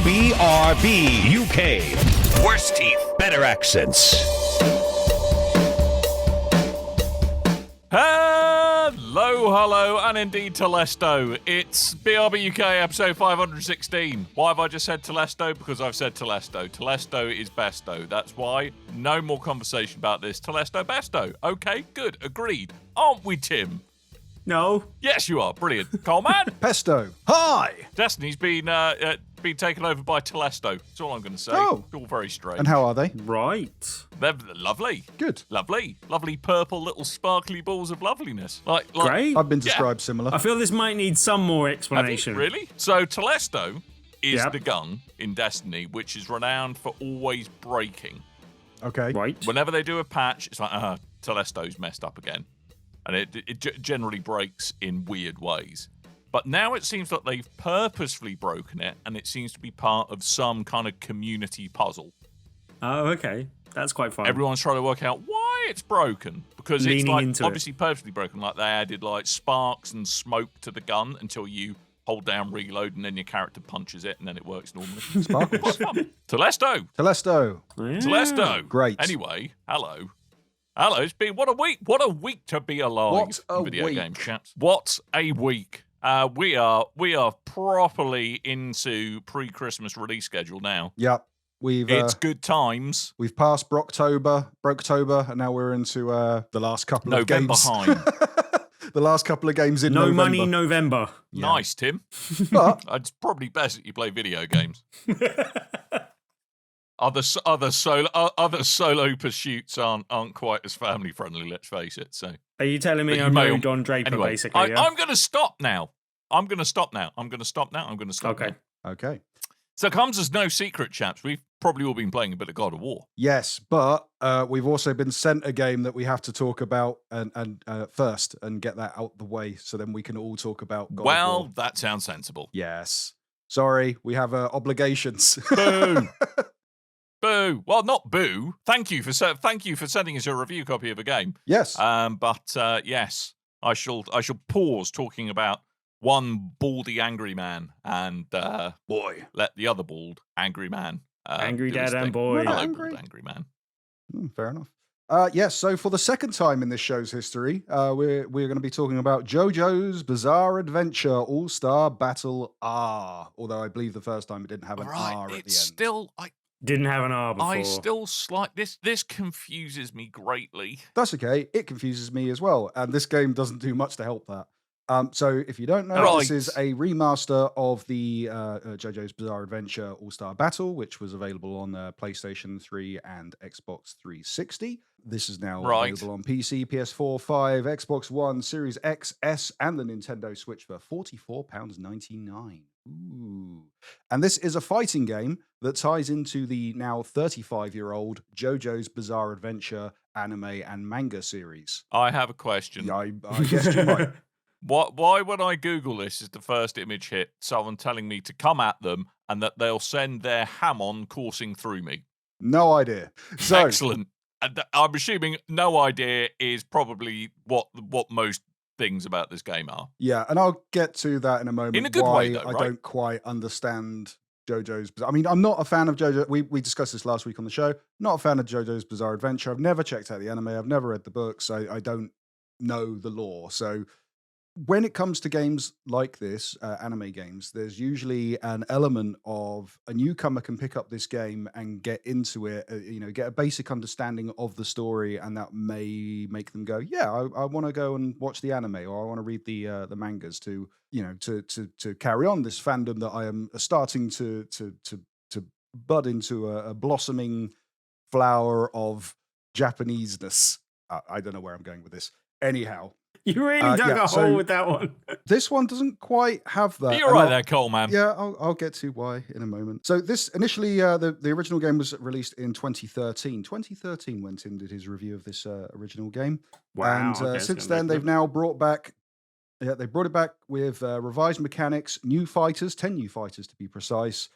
BRB UK. Worse teeth, better accents. Hello, and indeed Telesto. It's BRB UK episode 516. Why have I just said Telesto? Because I've said Telesto. Telesto is besto. That's why. No more conversation about this. Telesto besto. Okay, good. Agreed. Aren't we, Tim? No. Yes, you are. Brilliant. Coleman? Pesto. Hi. Destiny's been taken over by Telesto. That's all I'm going to say. Oh. It's all very strange. And how are they? Right. They're lovely. Good. Lovely. Lovely purple little sparkly balls of loveliness. Like Great. I've been described similar. I feel this might need some more Have you? explanation. Really? So Telesto is Yep. the gun in Destiny, which is renowned for always breaking. Okay. Right. Whenever they do a patch, it's like, Telesto's messed up again. And it generally breaks in weird ways. But now it seems like they've purposefully broken it, and it seems to be part of some kind of community puzzle. Oh, okay. That's quite fun. Everyone's trying to work out why it's broken. Because it's Leaning like into it. obviously purposely broken. Like they added like sparks and smoke to the gun until you hold down reload and then your character punches it and then it works normally. Sparkles. Telesto! Telesto. Yeah. Telesto! Great. Anyway, hello. Hello, it's been what a week to be alive. What a in video week. game chaps. What a week. We are properly into pre-Christmas release schedule now. Yep. We've It's good times. we've passed Brocktober, and now we're into the last couple of November games. high. The last couple of games in No November. money, November. Yeah. Nice, Tim. But It's probably best that you play video games. Other solo pursuits aren't quite as family friendly. Let's face it. So Are you telling me But you I'm may- no Don Draper, anyway, basically? Yeah? I'm going to stop now. I'm going to stop now. Okay. okay. So it comes as no secret, chaps. We've probably all been playing a bit of God of War. Yes, but we've also been sent a game that we have to talk about and first and get that out the way, so then we can all talk about God of Well, War. that sounds sensible. Yes. Sorry, we have obligations. Boo. Boo. Well, not boo. Thank you for sending us a review copy of a game. Yes. But yes, I shall pause talking about one baldy angry man and Boy. let the other bald angry man Angry do his dad and thing. boy. Hello, Angry. bald angry man. Fair enough. Yes, so for the second time in this show's history, we're going to be talking about JoJo's Bizarre Adventure All-Star Battle R. Although I believe the first time it didn't have an R at the end. It's still Didn't have an R before. I still this confuses me greatly. That's okay. It confuses me as well, and this game doesn't do much to help that. So if you don't know, this Right. is a remaster of the JoJo's Bizarre Adventure All-Star Battle, which was available on PlayStation 3 and Xbox 360. This is now Right. available on PC, PS4, 5, Xbox One, Series X, S, and the Nintendo Switch for £44.99. Ooh. And this is a fighting game that ties into the now 35-year-old JoJo's Bizarre Adventure anime and manga series. I have a question. Yeah, I guess you might. Why when I Google this is the first image hit, someone telling me to come at them and that they'll send their Hamon coursing through me? No idea. So, Excellent. And I'm assuming no idea is probably what most things about this game are. yeah, and I'll get to that in a moment. In a good why way, though, I right? don't quite understand JoJo's. I mean, I'm not a fan of JoJo. We discussed this last week on the show. Not a fan of JoJo's Bizarre Adventure. I've never checked out the anime. I've never read the books. I don't know the lore. So when it comes to games like this, anime games, there's usually an element of a newcomer can pick up this game and get into it, get a basic understanding of the story, and that may make them go, yeah, I want to go and watch the anime, or I want to read the mangas to carry on this fandom that I am starting to bud into a blossoming flower of Japaneseness. I don't know where I'm going with this. Anyhow, You really dug yeah, a so- hole with that one. this one doesn't quite have that. You're and right I'll- there, Coleman. Yeah, I'll get to why in a moment. So this initially, the original game was released in 2013. 2013 when Tim did his review of this original game. Wow. And okay, since it's then, gonna they've now brought back, they brought it back with revised mechanics, new fighters, 10 new fighters to be precise,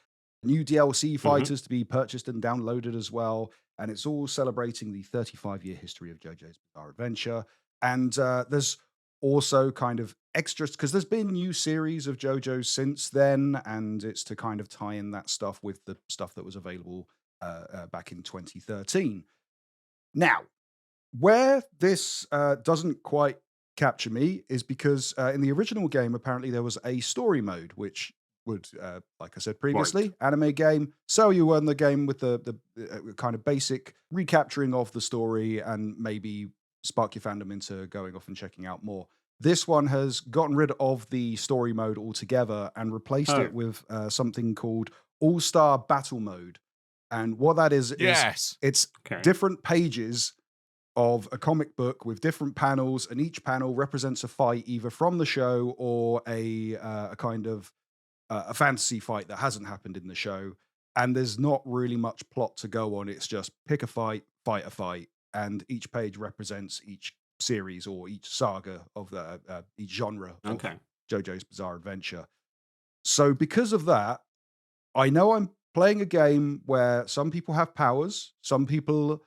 new DLC fighters to be purchased and downloaded as well. And it's all celebrating the 35-year history of JoJo's Bizarre Adventure. And there's also kind of extras, because there's been new series of JoJo since then, and it's to kind of tie in that stuff with the stuff that was available back in 2013. Now, where this doesn't quite capture me is because in the original game, apparently there was a story mode, which would, like I said previously, anime game, sell you on the game with the kind of basic recapturing of the story and maybe spark your fandom into going off and checking out more. This one has gotten rid of the story mode altogether and replaced it with something called All-Star Battle Mode. And what that is it's different pages of a comic book with different panels, and each panel represents a fight either from the show or a kind of a fantasy fight that hasn't happened in the show. And there's not really much plot to go on. It's just pick a fight, fight a fight, and each page represents each series or each saga of the each genre of JoJo's Bizarre Adventure. So because of that, I know I'm playing a game where some people have powers, some people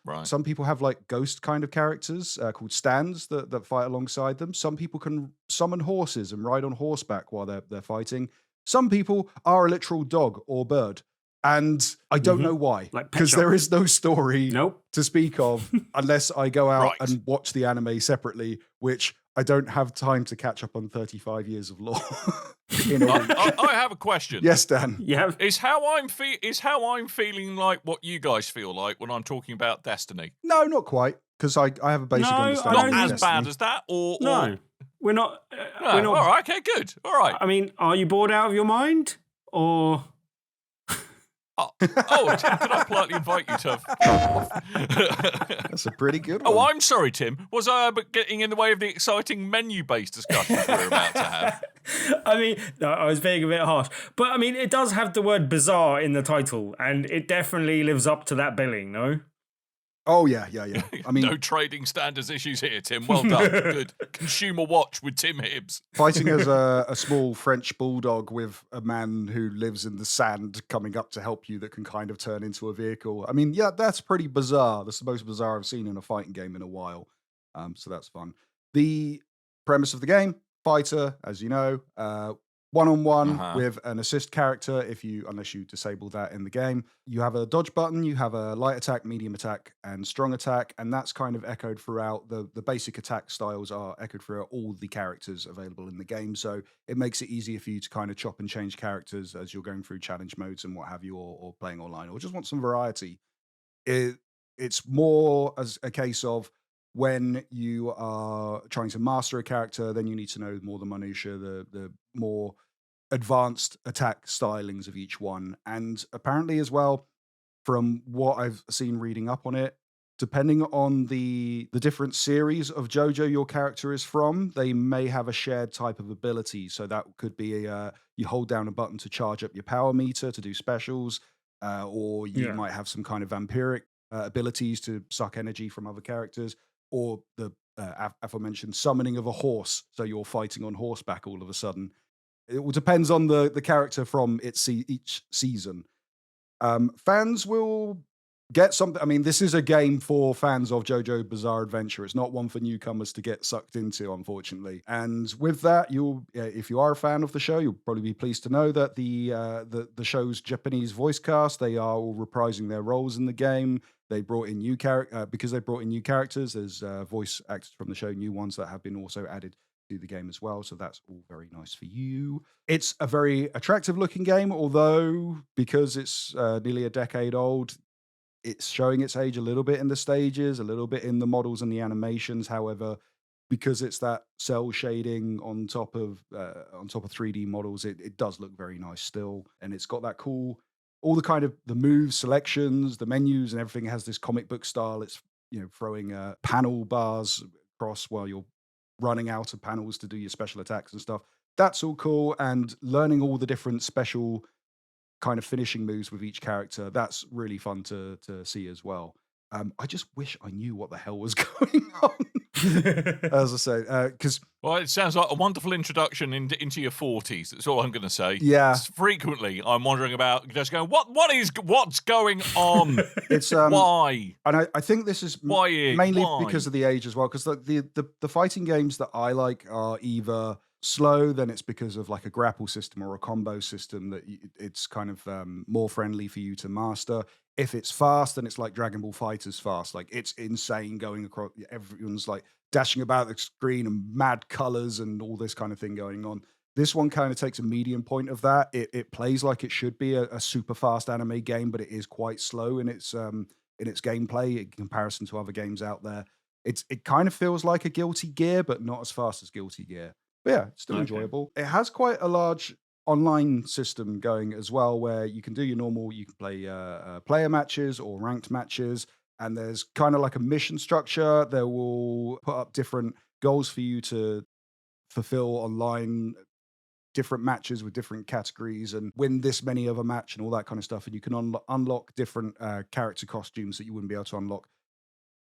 have like ghost kind of characters called stands that fight alongside them. Some people can summon horses and ride on horseback while they're fighting. Some people are a literal dog or bird. And I don't know why, because there is no story to speak of unless I go out and watch the anime separately, which I don't have time to catch up on 35 years of lore. I have a question. Yes, Dan. Yeah. Is how I'm feeling like what you guys feel like when I'm talking about Destiny? No, not quite, because I have a basic understanding. Not of as bad as that, or no, we're not. We're not. All right, okay, good. All right. I mean, are you bored out of your mind, or? Tim, could I politely invite you to That's a pretty good one. Oh, I'm sorry, Tim. Was I getting in the way of the exciting menu-based discussion we're about to have? I mean, no, I was being a bit harsh. But, I mean, it does have the word bizarre in the title, and it definitely lives up to that billing, no? Oh, yeah. I mean, no trading standards issues here, Tim. Well done. Good. Consumer Watch with Tim Hibbs. Fighting as a small French bulldog with a man who lives in the sand coming up to help you that can kind of turn into a vehicle. I mean, yeah, that's pretty bizarre. That's the most bizarre I've seen in a fighting game in a while. So that's fun. The premise of the game, fighter, as you know, one-on-one with an assist character, unless you disable that in the game. You have a dodge button, you have a light attack, medium attack, and strong attack, and that's kind of echoed throughout. The basic attack styles are echoed throughout all the characters available in the game, so it makes it easier for you to kind of chop and change characters as you're going through challenge modes and what have you, or playing online, or just want some variety. It's more as a case of when you are trying to master a character, then you need to know more the minutiae, the more advanced attack stylings of each one. And apparently as well, from what I've seen reading up on it, depending on the different series of JoJo your character is from, they may have a shared type of ability. So that could be you hold down a button to charge up your power meter to do specials, or you might have some kind of vampiric abilities to suck energy from other characters, or the aforementioned summoning of a horse, so you're fighting on horseback all of a sudden. It all depends on the character from each season. Fans will get something. I mean, this is a game for fans of JoJo Bizarre Adventure. It's not one for newcomers to get sucked into, unfortunately. And with that, if you are a fan of the show, you'll probably be pleased to know that the show's Japanese voice cast, they are all reprising their roles in the game. They brought in new because they brought in new characters. There's voice actors from the show, new ones that have been also added to the game as well. So that's all very nice for you. It's a very attractive looking game, although because it's nearly a decade old, it's showing its age a little bit in the stages, a little bit in the models and the animations. However, because it's that cell shading on top of 3D models, it does look very nice still, and it's got that cool. All the kind of the move selections, the menus, and everything has this comic book style. It's throwing panel bars across while you're running out of panels to do your special attacks and stuff. That's all cool, and learning all the different special kind of finishing moves with each character, that's really fun to see as well. I just wish I knew what the hell was going on. As I say, because Well, it sounds like a wonderful introduction into your 40s. That's all I'm going to say. Yeah. Frequently, I'm wondering about just going, what's going on? it's Why? and I think this is Why? mainly Why? because of the age as well. Because the fighting games that I like are either slow, then it's because of like a grapple system or a combo system that it's kind of more friendly for you to master. If it's fast, then it's like Dragon Ball Fighters fast. Like it's insane going across. Everyone's like dashing about the screen and mad colors and all this kind of thing going on. This one kind of takes a medium point of that. It plays like it should be a super fast anime game, but it is quite slow in its gameplay in comparison to other games out there. It kind of feels like a Guilty Gear, but not as fast as Guilty Gear. But yeah, it's still enjoyable. It has quite a large online system going as well, where you can do your normal, you can play player matches or ranked matches, and there's kind of like a mission structure. They will put up different goals for you to fulfill online, different matches with different categories, and win this many of a match and all that kind of stuff. And you can unlock different character costumes that you wouldn't be able to unlock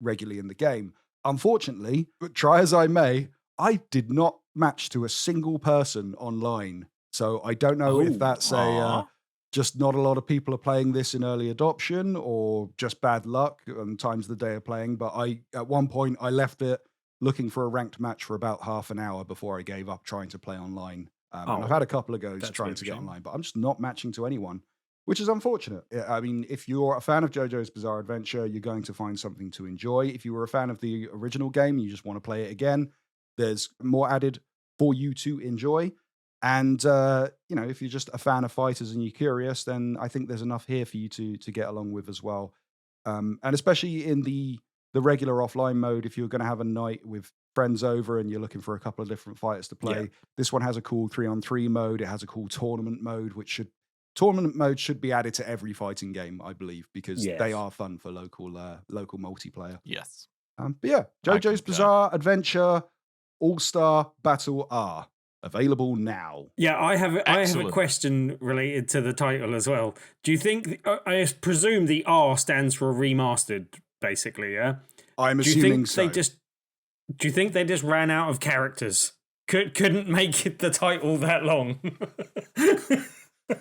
regularly in the game. Unfortunately, but try as I may, I did not match to a single person online. So I don't know if that's just not a lot of people are playing this in early adoption, or just bad luck and times of the day of playing. But at one point I left it looking for a ranked match for about half an hour before I gave up trying to play online. And I've had a couple of goes trying to get online, but I'm just not matching to anyone, which is unfortunate. I mean, if you're a fan of JoJo's Bizarre Adventure, you're going to find something to enjoy. If you were a fan of the original game and you just want to play it again, there's more added for you to enjoy. And, if you're just a fan of fighters and you're curious, then I think there's enough here for you to get along with as well. And especially in the regular offline mode, if you're going to have a night with friends over and you're looking for a couple of different fighters to play, this one has a cool 3-on-3 mode. It has a cool tournament mode, tournament mode should be added to every fighting game, I believe, because they are fun for local multiplayer. Yes. But yeah, JoJo's Bizarre Adventure All-Star Battle R. Available now. Yeah, I have a question related to the title as well. Do you think, I presume the R stands for remastered, basically, yeah? I'm assuming so. Do you think they just ran out of characters? Couldn't make it the title that long?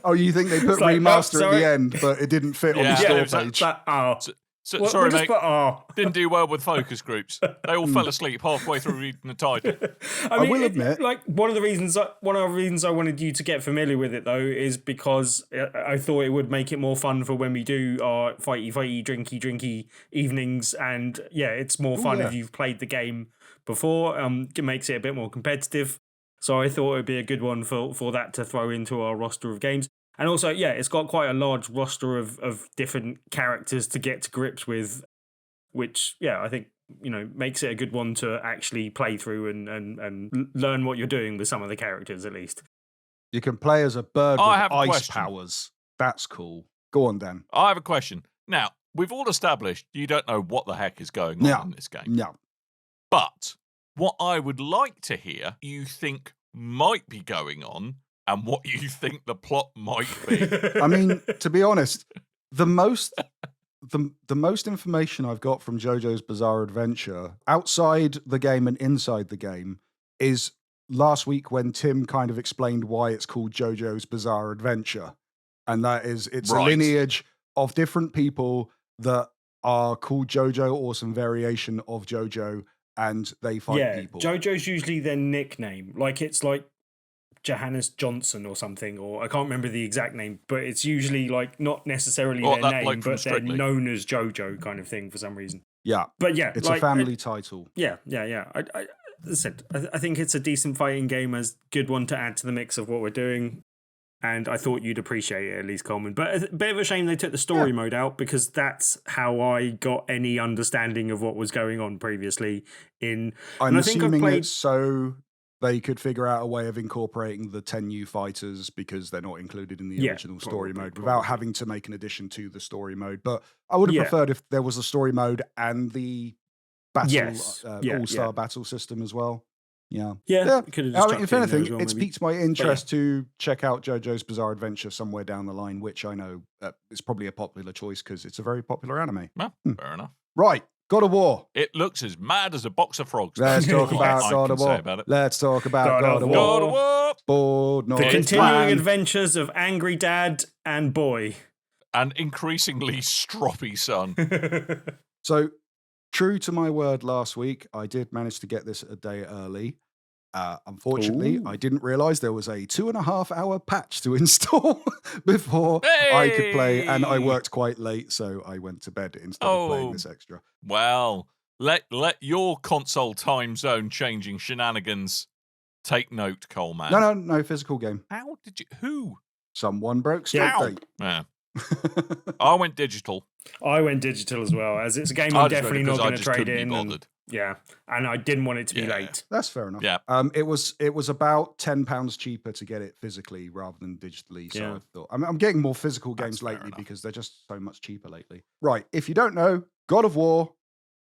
Oh, you think they put remaster at the end, but it didn't fit on the store page? Sorry, mate. Didn't do well with focus groups. They all fell asleep halfway through reading the title. I will admit, like one of the reasons I wanted you to get familiar with it though is because I thought it would make it more fun for when we do our fighty, drinky evenings, and it's more fun if you've played the game before. It makes it a bit more competitive. So I thought it'd be a good one for that to throw into our roster of games. And also, it's got quite a large roster of different characters to get to grips with, which, I think, makes it a good one to actually play through and learn what you're doing with some of the characters, at least. You can play as a bird with ice powers. That's cool. Go on, Dan. I have a question. Now, we've all established you don't know what the heck is going on in this game. No. But what I would like to hear you think might be going on, and what you think the plot might be. I mean, to be honest, the most information I've got from JoJo's Bizarre Adventure outside the game and inside the game is last week when Tim kind of explained why it's called JoJo's Bizarre Adventure. And that is, it's a lineage of different people that are called JoJo or some variation of JoJo, and they fight people. JoJo's usually their nickname. Like, it's like Johannes Johnson or something, or I can't remember the exact name, but it's usually like not necessarily their name, but they're known as JoJo kind of thing for some reason. Yeah. But it's a family title. Yeah. As I said, I think it's a decent fighting game, as good one to add to the mix of what we're doing. And I thought you'd appreciate it, at least, Coleman. But a bit of a shame they took the story mode out, because that's how I got any understanding of what was going on previously. I'm assuming it's so they could figure out a way of incorporating the 10 new fighters because they're not included in the original story mode without having to make an addition to the story mode. But I would have preferred if there was a story mode and the battle, all-star battle system as well. Yeah. If anything, it's piqued my interest to check out JoJo's Bizarre Adventure somewhere down the line, which I know is probably a popular choice because it's a very popular anime. Well, fair enough. Right. God of War. It looks as mad as a box of frogs. Let's talk That's what about I God can of say War. about it. Let's talk about God God of of War. God War. of War. Board, The not continuing plan. adventures of angry dad and boy. And increasingly stroppy son. So, true to my word last week, I did manage to get this a day early. Unfortunately, Ooh. I didn't realize there was a 2.5 hour patch to install before I could play, and I Hey! worked quite late, so I went to bed instead of playing Oh. this extra. Well, let your console time zone changing shenanigans take note, Coleman. No, physical game. How did you? Who? Someone broke Stoke Yeah. Date. Yeah. I went digital. I went digital as well, as it's a game I I'm just read it definitely because not I going to just trade couldn't be in. And, bothered. yeah, and I didn't want it to be Yeah. late. That's fair enough. Yeah. It was about £10 cheaper to get it physically rather than digitally. So Yeah. I thought I'm getting more physical games That's fair lately enough. because they're just so much cheaper lately. Right. If you don't know, God of War,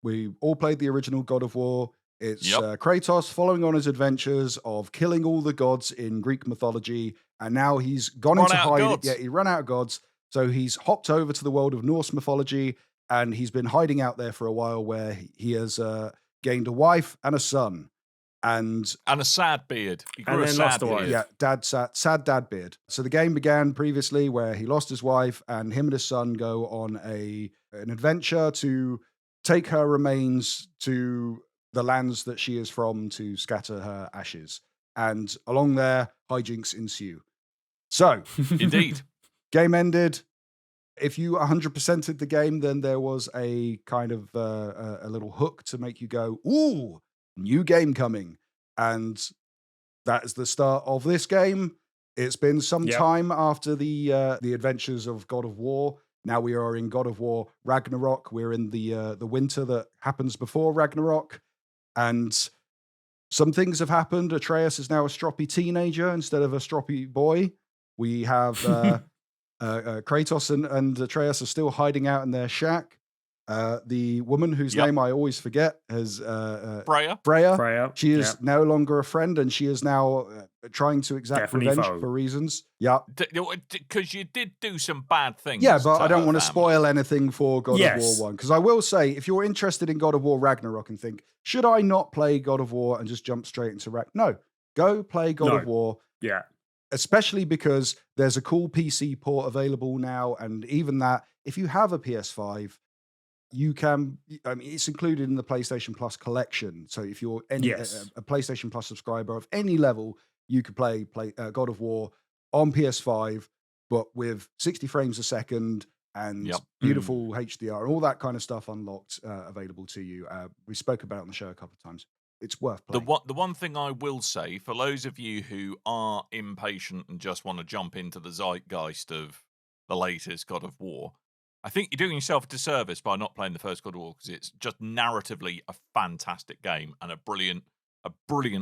we all played the original God of War. It's Yep. Kratos following on his adventures of killing all the gods in Greek mythology, and now he's gone Run into out of hiding. gods. Yeah, he run out of gods, so he's hopped over to the world of Norse mythology, and he's been hiding out there for a while, where he has gained a wife and a son, and And a sad beard. He grew And a then sad lost a wife. beard. yeah, sad dad beard. So the game began previously where he lost his wife, and him and his son go on an adventure to take her remains to the lands that she is from to scatter her ashes. And along there, hijinks ensue. So, Indeed. game ended. If you 100%ed the game, then there was a kind of a little hook to make you go, ooh, new game coming. And that is the start of this game. It's been some Yep. time after the adventures of God of War. Now we are in God of War Ragnarok. We're in the winter that happens before Ragnarok, and some things have happened. Atreus is now a stroppy teenager instead of a stroppy boy. We have Kratos and Atreus are still hiding out in their shack. The woman whose Yep. name I always forget has Freya. Freya. She is no longer a friend, and she is now trying to exact Definitely revenge foe. for reasons. Yeah. Because you did do some bad things. Yeah, but to I don't her want to family. spoil anything for God Yes. of War 1. Because I will say, if you're interested in God of War Ragnarok and think, should I not play God of War and just jump straight into Ragnarok? No, go play God of No. War, Yeah. especially because there's a cool PC port available now. And even that, if you have a PS5, you can, I mean, it's included in the PlayStation Plus collection. So if you're Yes. a PlayStation Plus subscriber of any level, you could play God of War on PS5, but with 60 frames a second and Yep. beautiful HDR and all that kind of stuff unlocked, available to you. We spoke about it on the show a couple of times. It's worth playing. The one thing I will say, for those of you who are impatient and just want to jump into the zeitgeist of the latest God of War, I think you're doing yourself a disservice by not playing the first God of War, because it's just narratively a fantastic game and a brilliant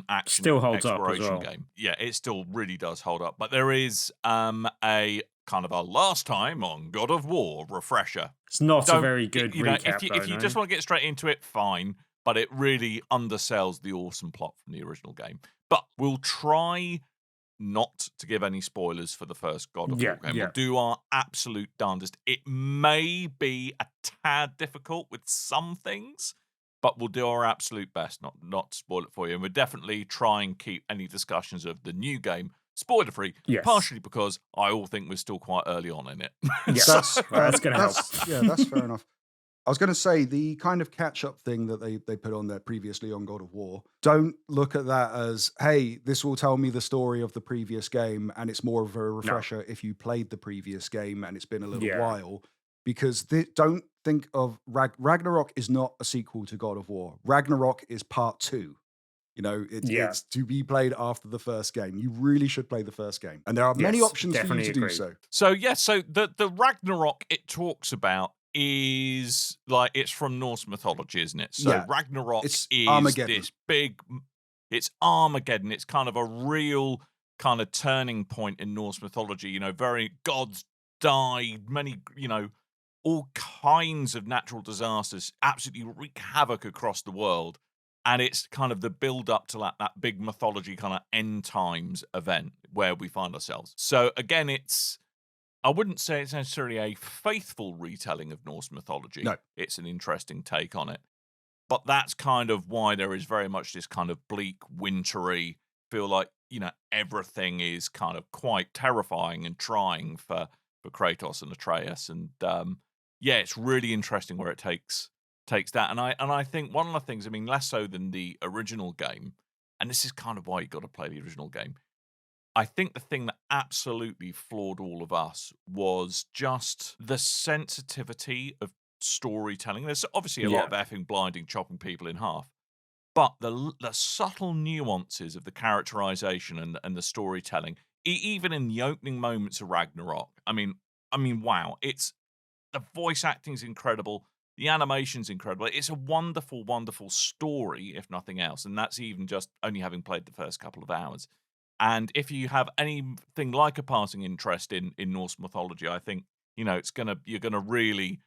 action Still holds up as exploration well. game. Yeah, it still really does hold up. But there is a kind of a last time on God of War refresher. It's not a Don't- very good you know, recap, if you though, just no? want to get straight into it, fine. But it really undersells the awesome plot from the original game. But we'll try not to give any spoilers for the first God of Yeah, War game. yeah. We'll do our absolute darndest. It may be a tad difficult with some things, but we'll do our absolute best not to spoil it for you. And we'll definitely try and keep any discussions of the new game spoiler free, Yes. partially because I all think we're still quite early on in it. Yes. So- That's gonna help. Yeah, that's fair enough. I was going to say the kind of catch-up thing that they put on there previously on God of War. Don't look at that as, hey, this will tell me the story of the previous game, and it's more of a refresher if you played the previous game and it's been a little Yeah. while. Because don't think of Ragnarok is not a sequel to God of War. Ragnarok is part 2. You know, Yeah. it's to be played after the first game. You really should play the first game, and there are many Yes, options for you definitely to do agree. so. So the Ragnarok it talks about is like it's from Norse mythology, isn't it? So Yeah, Ragnarok it's is Armageddon. this big. It's Armageddon. It's kind of a real kind of turning point in Norse mythology. You know, very gods died, many all kinds of natural disasters absolutely wreak havoc across the world. And it's kind of the build up to that big mythology kind of end times event where we find ourselves. So again, it's I wouldn't say it's necessarily a faithful retelling of Norse mythology. No. It's an interesting take on it. But that's kind of why there is very much this kind of bleak, wintry feel like, everything is kind of quite terrifying and trying for Kratos and Atreus. And it's really interesting where it takes that. And I think one of the things, less so than the original game, and this is kind of why you got to play the original game. I think the thing that absolutely floored all of us was just the sensitivity of storytelling. There's obviously a lot of effing blinding, chopping people in half, but the subtle nuances of the characterization and the storytelling, even in the opening moments of Ragnarok. Wow! It's the voice acting's incredible, the animation's incredible. It's a wonderful, wonderful story, if nothing else, and that's even just only having played the first couple of hours. And if you have anything like a passing interest in Norse mythology, I think you're gonna really,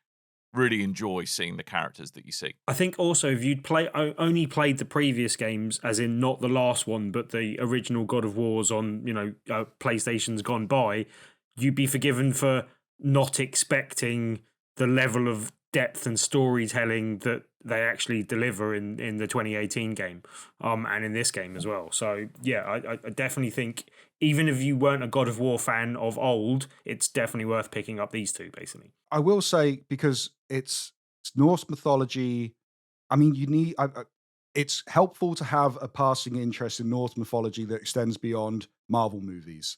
really enjoy seeing the characters that you see. I think also if you'd only played the previous games, as in not the last one, but the original God of Wars on PlayStation's gone by, you'd be forgiven for not expecting the level of depth and storytelling that they actually deliver in the 2018 game, and in this game as well. So I definitely think even if you weren't a God of War fan of old, it's definitely worth picking up these two, basically. I will say, because it's Norse mythology, it's helpful to have a passing interest in Norse mythology that extends beyond Marvel movies.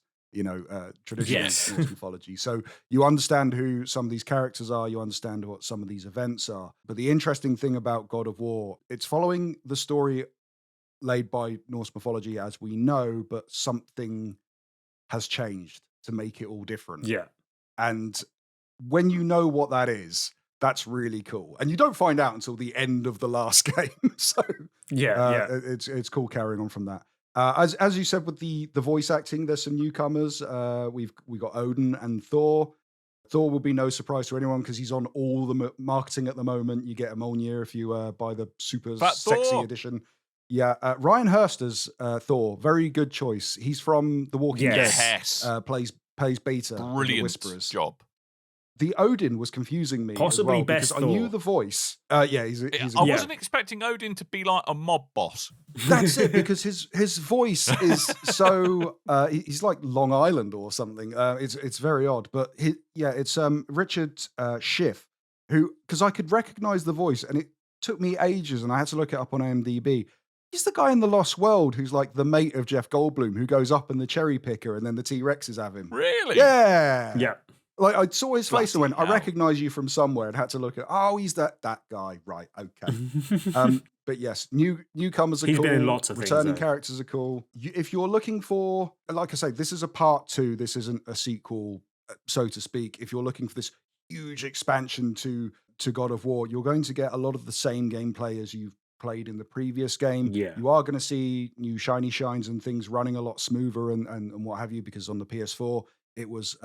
Traditional Yes. Norse mythology. So you understand who some of these characters are, you understand what some of these events are. But the interesting thing about God of War, it's following the story laid by Norse mythology as we know, but something has changed to make it all different. Yeah. And when you know what that is, that's really cool. And you don't find out until the end of the last game. So it's cool carrying on from that. As you said with the voice acting, there's some newcomers. We got Odin and Thor. Thor will be no surprise to anyone because he's on all the marketing at the moment. You get a Mjolnir if you buy the super sexy Thor edition. Yeah, Ryan Hurst as Thor. Very good choice. He's from The Walking Dead. Yes. Plays Beta. Brilliant The Whisperers. job. The Odin was confusing me Possibly as well, best because I knew the voice. He's I wasn't expecting Odin to be like a mob boss. That's it, because his voice is so he's like Long Island or something. It's very odd, but it's Richard Schiff, who, because I could recognize the voice, and it took me ages, and I had to look it up on IMDb. He's the guy in The Lost World who's like the mate of Jeff Goldblum, who goes up in the cherry picker, and then the T-Rexes have him. Really? Yeah. Yeah. Like, I saw his face and went, Bloody I hell. recognize you from somewhere, and had to look at, he's that guy. Right, okay. But yes, newcomers are He's cool. been in lots of things, Returning though. characters are cool. If you're looking for, like I say, this is a part 2. This isn't a sequel, so to speak. If you're looking for this huge expansion to God of War, you're going to get a lot of the same gameplay as you've played in the previous game. Yeah. You are going to see new shiny shines and things running a lot smoother and what have you, because on the PS4, it was,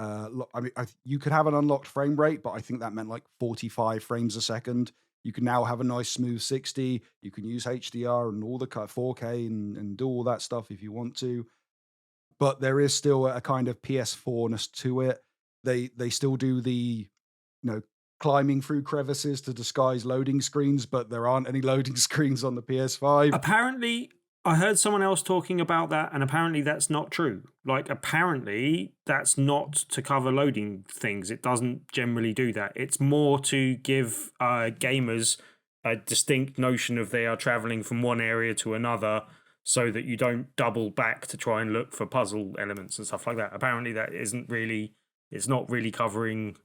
you could have an unlocked frame rate, but I think that meant like 45 frames a second. You can now have a nice smooth 60. You can use HDR and all the 4K and do all that stuff if you want to. But there is still a kind of PS4-ness to it. They still do the, climbing through crevices to disguise loading screens, but there aren't any loading screens on the PS5. Apparently, I heard someone else talking about that, and apparently that's not true. Like, apparently that's not to cover loading things. It doesn't generally do that. It's more to give gamers a distinct notion of they are traveling from one area to another, so that you don't double back to try and look for puzzle elements and stuff like that. Apparently that it's not really covering,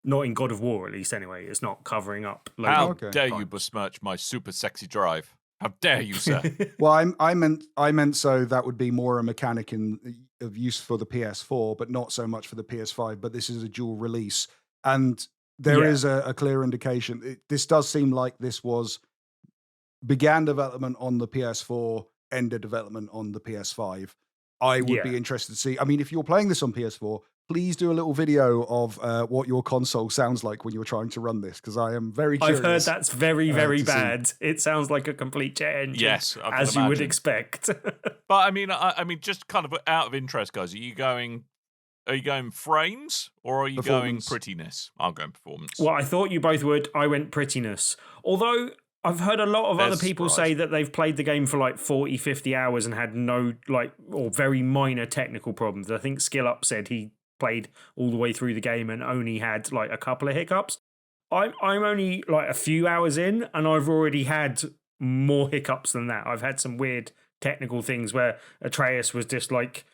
not in God of War at least anyway, it's not covering up loading. How Okay, dare fine. you besmirch my super sexy drive? How dare you, sir? Well, I meant so that would be more a mechanic of use for the PS4, but not so much for the PS5. But this is a dual release, and there is a clear indication. This does seem like this began development on the PS4, ended development on the PS5. I would be interested to see. I mean, if you're playing this on PS4, please do a little video of what your console sounds like when you're trying to run this, because I am very curious. I've heard that's very, very to see. bad. It sounds like a complete jet engine. Yes, I can as you would imagine. expect. But I mean, just kind of out of interest, guys, are you going Are you going frames or are you going Performance. prettiness? I'm going performance. Well, I thought you both would. I went prettiness. Although I've heard a lot of other There's people surprise. say that they've played the game for like 40, 50 hours and had no, or very minor technical problems. I think Skill Up said he played all the way through the game and only had like a couple of hiccups. I'm only like a few hours in and I've already had more hiccups than that. I've had some weird technical things where Atreus was just like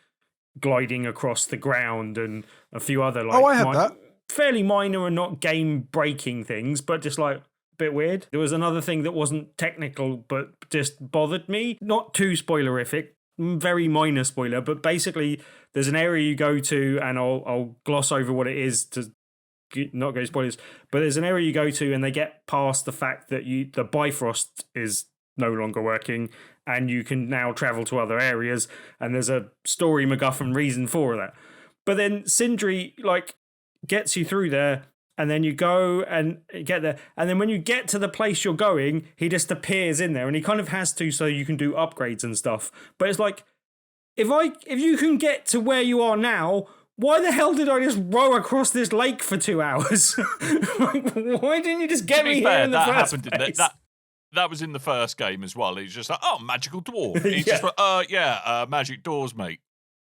gliding across the ground and a few other like I had that. fairly minor and not game breaking things, but just like a bit weird. There was another thing that wasn't technical but just bothered me. Not too spoilerific, very minor spoiler, but basically there's an area you go to, and I'll gloss over what it is to not go spoilers, but there's an area you go to and they get past the fact that the Bifrost is no longer working and you can now travel to other areas, and there's a story MacGuffin reason for that. But then Sindri like gets you through there, and then you go and get there, and then when you get to the place you're going, he just appears in there, and he kind of has to so you can do upgrades and stuff. But it's like, if you can get to where you are now, why the hell did I just row across this lake for 2 hours? Like, why didn't you just get To me be here fair, in the that first happened. place? That was in the first game as well. He's just like, oh, magical dwarf. He's Yeah. just like, magic doors, mate.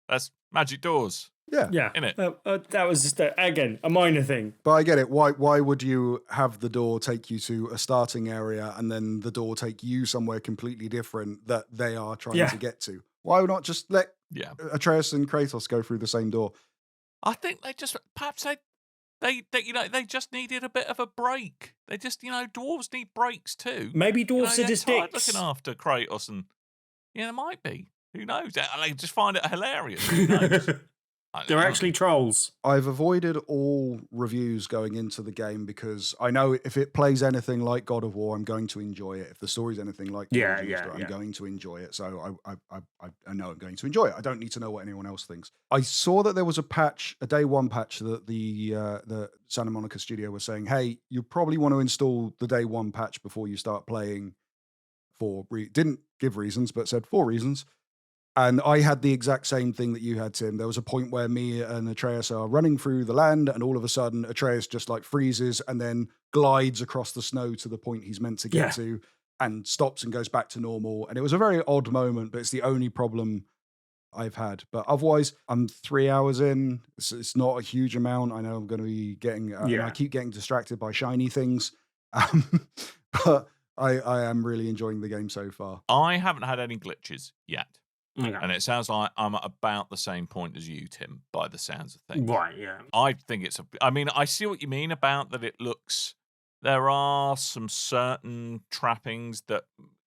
That's magic doors, Yeah. Yeah, innit? that was just again a minor thing. But I get it. Why would you have the door take you to a starting area and then the door take you somewhere completely different that they are trying to get to? Why not just let Yeah. Atreus and Kratos go through the same door? I think they just perhaps they just needed a bit of a break. They just dwarves need breaks too. Maybe dwarves are they're just tired dicks. looking after Kratos, and it might be. Who knows? They just find it hilarious. Who knows? I don't They're know. actually trolls. I've avoided all reviews going into the game because I know if it plays anything like God of War, I'm going to enjoy it. If the story's anything like I'm going to enjoy it. So I know I'm going to enjoy it. I don't need to know what anyone else thinks. I saw that there was a patch, a day one patch that the Santa Monica studio was saying, hey, you probably want to install the day one patch before you start playing. Didn't give reasons, but said 4 reasons. And I had the exact same thing that you had, Tim. There was a point where me and Atreus are running through the land, and all of a sudden Atreus just like freezes and then glides across the snow to the point he's meant to get to and stops and goes back to normal. And it was a very odd moment, but it's the only problem I've had. But otherwise, I'm 3 hours in. It's not a huge amount. I know I'm going to be getting, and I keep getting distracted by shiny things. But I am really enjoying the game so far. I haven't had any glitches yet. Okay. And it sounds like I'm at about the same point as you, Tim, by the sounds of things. Right, yeah. I think I see what you mean about that there are some certain trappings that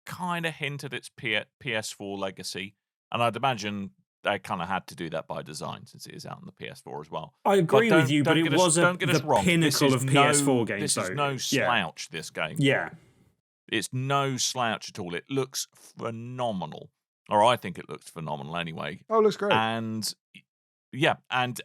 kind of hint at its PS4 legacy. And I'd imagine they kind of had to do that by design since it is out on the PS4 as well. I agree with you, but it wasn't don't get us the wrong. pinnacle of PS4 games. This is though. no slouch, this game. Yeah. It's no slouch at all. It looks phenomenal. Or I think it looks phenomenal anyway. Oh, it looks great. And yeah, and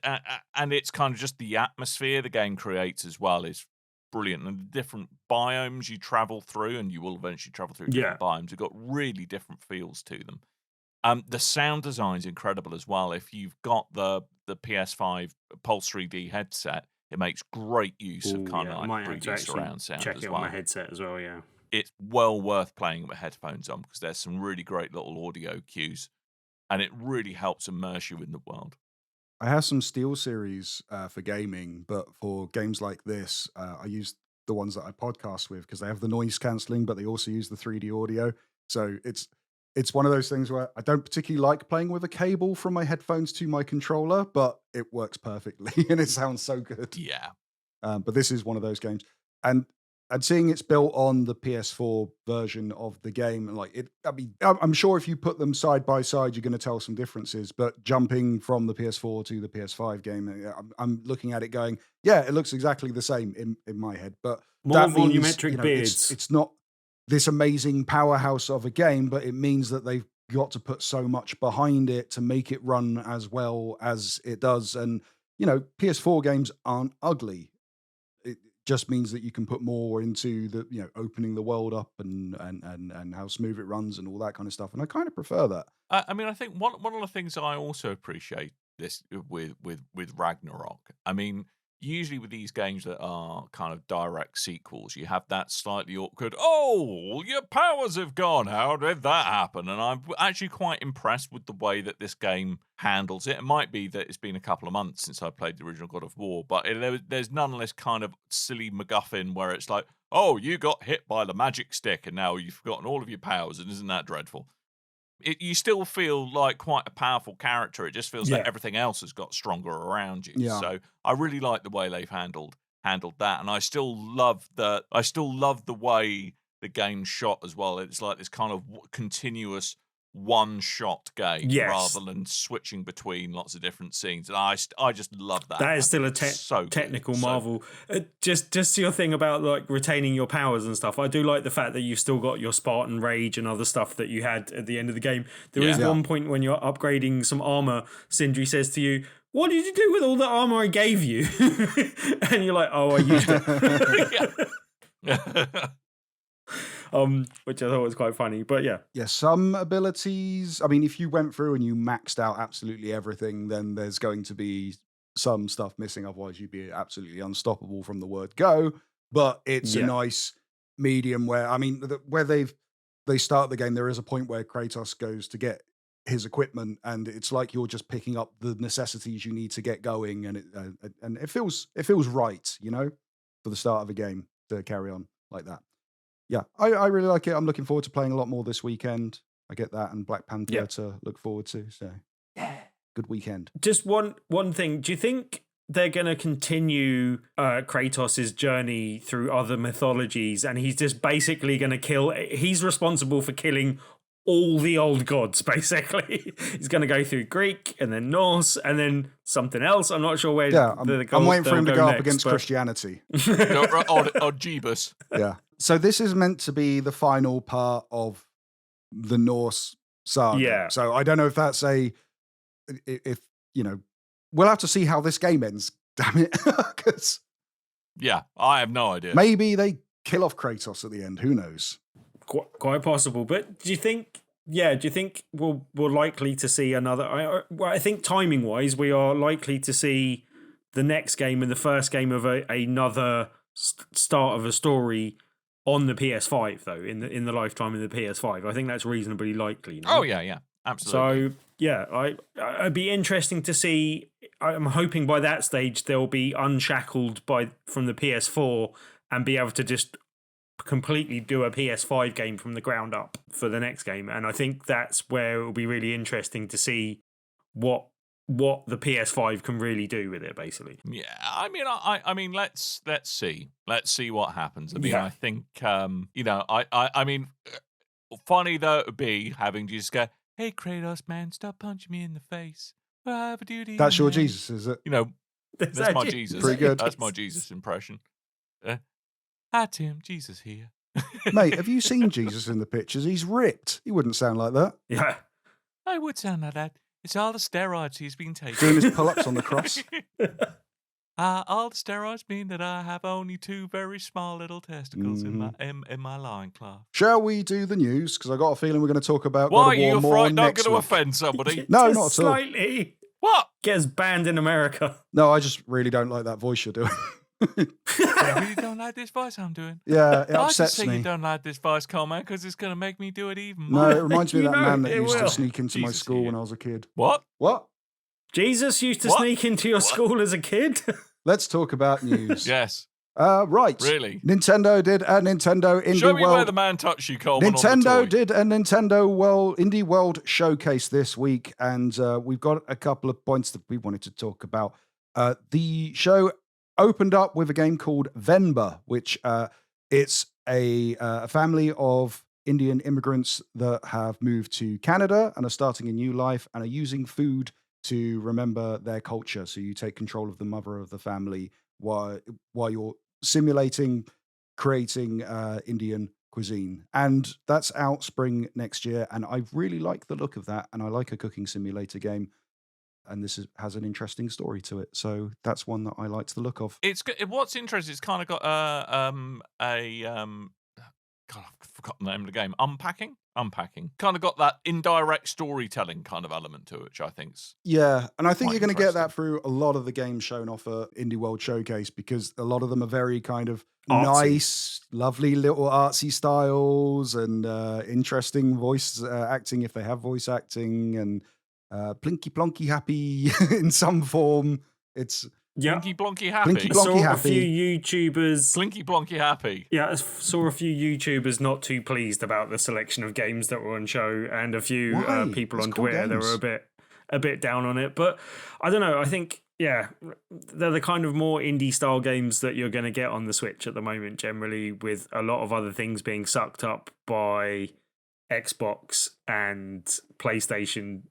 it's kind of just the atmosphere the game creates as well is brilliant. And the different biomes you travel through, and you will eventually travel through different biomes, have got really different feels to them. The sound design's incredible as well. If you've got the PS5 Pulse 3D headset, it makes great use of kind of like 3D surround sound check as it well. on my headset as well, yeah. It's well worth playing with headphones on because there's some really great little audio cues, and it really helps immerse you in the world. I have some Steel series for gaming, but for games like this, I use the ones that I podcast with because they have the noise cancelling, but they also use the 3D audio. So it's one of those things where I don't particularly like playing with a cable from my headphones to my controller, but it works perfectly and it sounds so good. Yeah. But this is one of those games. And seeing it's built on the PS4 version of the game, and like it, I mean, I'm sure if you put them side by side, you're going to tell some differences. But jumping from the PS4 to the PS5 game, I'm looking at it going, yeah, it looks exactly the same in my head. But More that means, volumetric beards. It's not this amazing powerhouse of a game, but it means that they've got to put so much behind it to make it run as well as it does. And PS4 games aren't ugly. Just means that you can put more into the opening the world up and how smooth it runs and all that kind of stuff, and I kind of prefer that. I mean, I think one of the things I also appreciate this with Ragnarok. I mean, usually with these games that are kind of direct sequels, you have that slightly awkward, oh, your powers have gone. How did that happen? And I'm actually quite impressed with the way that this game handles it. It might be that it's been a couple of months since I played the original God of War, but there's nonetheless kind of silly MacGuffin where it's like, oh, you got hit by the magic stick and now you've forgotten all of your powers, and isn't that dreadful? You still feel like quite a powerful character. It just feels like everything else has got stronger around you. Yeah. So I really like the way they've handled that, and I still love the way the game's shot as well. It's like this kind of continuous one-shot game rather than switching between lots of different scenes. And I just love that. That is still a technical marvel. Just your thing about like retaining your powers and stuff. I do like the fact that you've still got your Spartan Rage and other stuff that you had at the end of the game. There is one point when you're upgrading some armor, Sindri says to you, "What did you do with all the armor I gave you?" And you're like, "Oh, I used it." Which I thought was quite funny, but yeah, some abilities. I mean, if you went through and you maxed out absolutely everything, then there's going to be some stuff missing. Otherwise, you'd be absolutely unstoppable from the word go. But it's a nice medium where, I mean, where they start the game. There is a point where Kratos goes to get his equipment, and it's like you're just picking up the necessities you need to get going, and it feels right, you know, for the start of a game to carry on like that. Yeah, I really like it. I'm looking forward to playing a lot more this weekend. I get that and Black Panther to look forward to. So, good weekend. Just one thing. Do you think they're going to continue Kratos' journey through other mythologies, and he's just basically going to kill... He's responsible for killing all the old gods, basically. He's going to go through Greek and then Norse and then something else. I'm not sure where I'm waiting for him to go up against Christianity. or Jeebus. Yeah. So this is meant to be the final part of the Norse saga. Yeah. So I don't know if that's if you know, we'll have to see how this game ends. Damn it. 'Cause I have no idea. maybe they kill off Kratos at the end. Who knows? Quite possible. But do you think we're likely to see another... I think timing-wise, we are likely to see the next game and the first game of another start of a story on the PS5, though, in the lifetime of the PS5. I think that's reasonably likely. No? Oh, yeah, absolutely. So, yeah, I'd be interesting to see. I'm hoping by that stage they'll be unshackled from the PS4 and be able to just completely do a PS5 game from the ground up for the next game. And I think that's where it will be really interesting to see what the PS5 can really do with it, basically. Yeah, I mean, let's see what happens. I mean, I think, I mean, funny though it would be having to just go, "Hey, Kratos, man, stop punching me in the face. I have a duty." That's your Jesus, is it? You know, that's my Jesus. Pretty good. That's my Jesus impression. Hi, Tim, Jesus here. Mate, have you seen Jesus in the pictures? He's ripped. He wouldn't sound like that. Yeah. I would sound like that. It's all the steroids he's been taking. Doing his pull-ups on the cross. All the steroids mean that I have only 2 very small little testicles in my loincloth. Shall we do the news? Because I got a feeling we're going to talk about Why God are of War you more afraid not next going to week. offend somebody? No, Just not at all. slightly. What? Gets banned in America. No, I just really don't like that voice you're doing. I really don't like this voice I'm doing. Yeah, it I upsets just say me. you don't like this voice, Coleman, because it's going to make me do it even more. No, it reminds me of that You know, man that it used to will. sneak into my Jesus, school yeah. when I was a kid. What? What? Jesus used to What? sneak into your school as a kid. Let's talk about news. Yes. Right. Really? Nintendo did a Nintendo Indie Show me World. where the man touched you, Coleman. Nintendo on the toy. did a Nintendo Indie World showcase this week, and we've got a couple of points that we wanted to talk about. The show opened up with a game called Venba, which it's a family of Indian immigrants that have moved to Canada and are starting a new life and are using food to remember their culture. So you take control of the mother of the family while you're simulating creating Indian cuisine. And that's out spring next year. And I really like the look of that. And I like a cooking simulator game. And has an interesting story to it. So that's one that I liked the look of. It's what's interesting. It's kind of got God, I've forgotten the name of the game. Unpacking. unpacking. Kind of got that indirect storytelling kind of element to it, which I think's Yeah, and I think quite you're going to get that interesting. through a lot of the games shown off at Indie World Showcase, because a lot of them are very kind of Artsy. nice, lovely little artsy styles and interesting voice acting if they have voice acting, and plinky plonky happy in some form. It's Yeah. Blinky Blonky Happy. Blinky I Blonky saw a happy. few YouTubers. Blinky Blonky Happy. Yeah, I saw a few YouTubers not too pleased about the selection of games that were on show, and a few Why? people It's on cool Twitter that games. were a bit down on it. But I don't know. I think they're the kind of more indie style games that you're going to get on the Switch at the moment. Generally, with a lot of other things being sucked up by Xbox and PlayStation,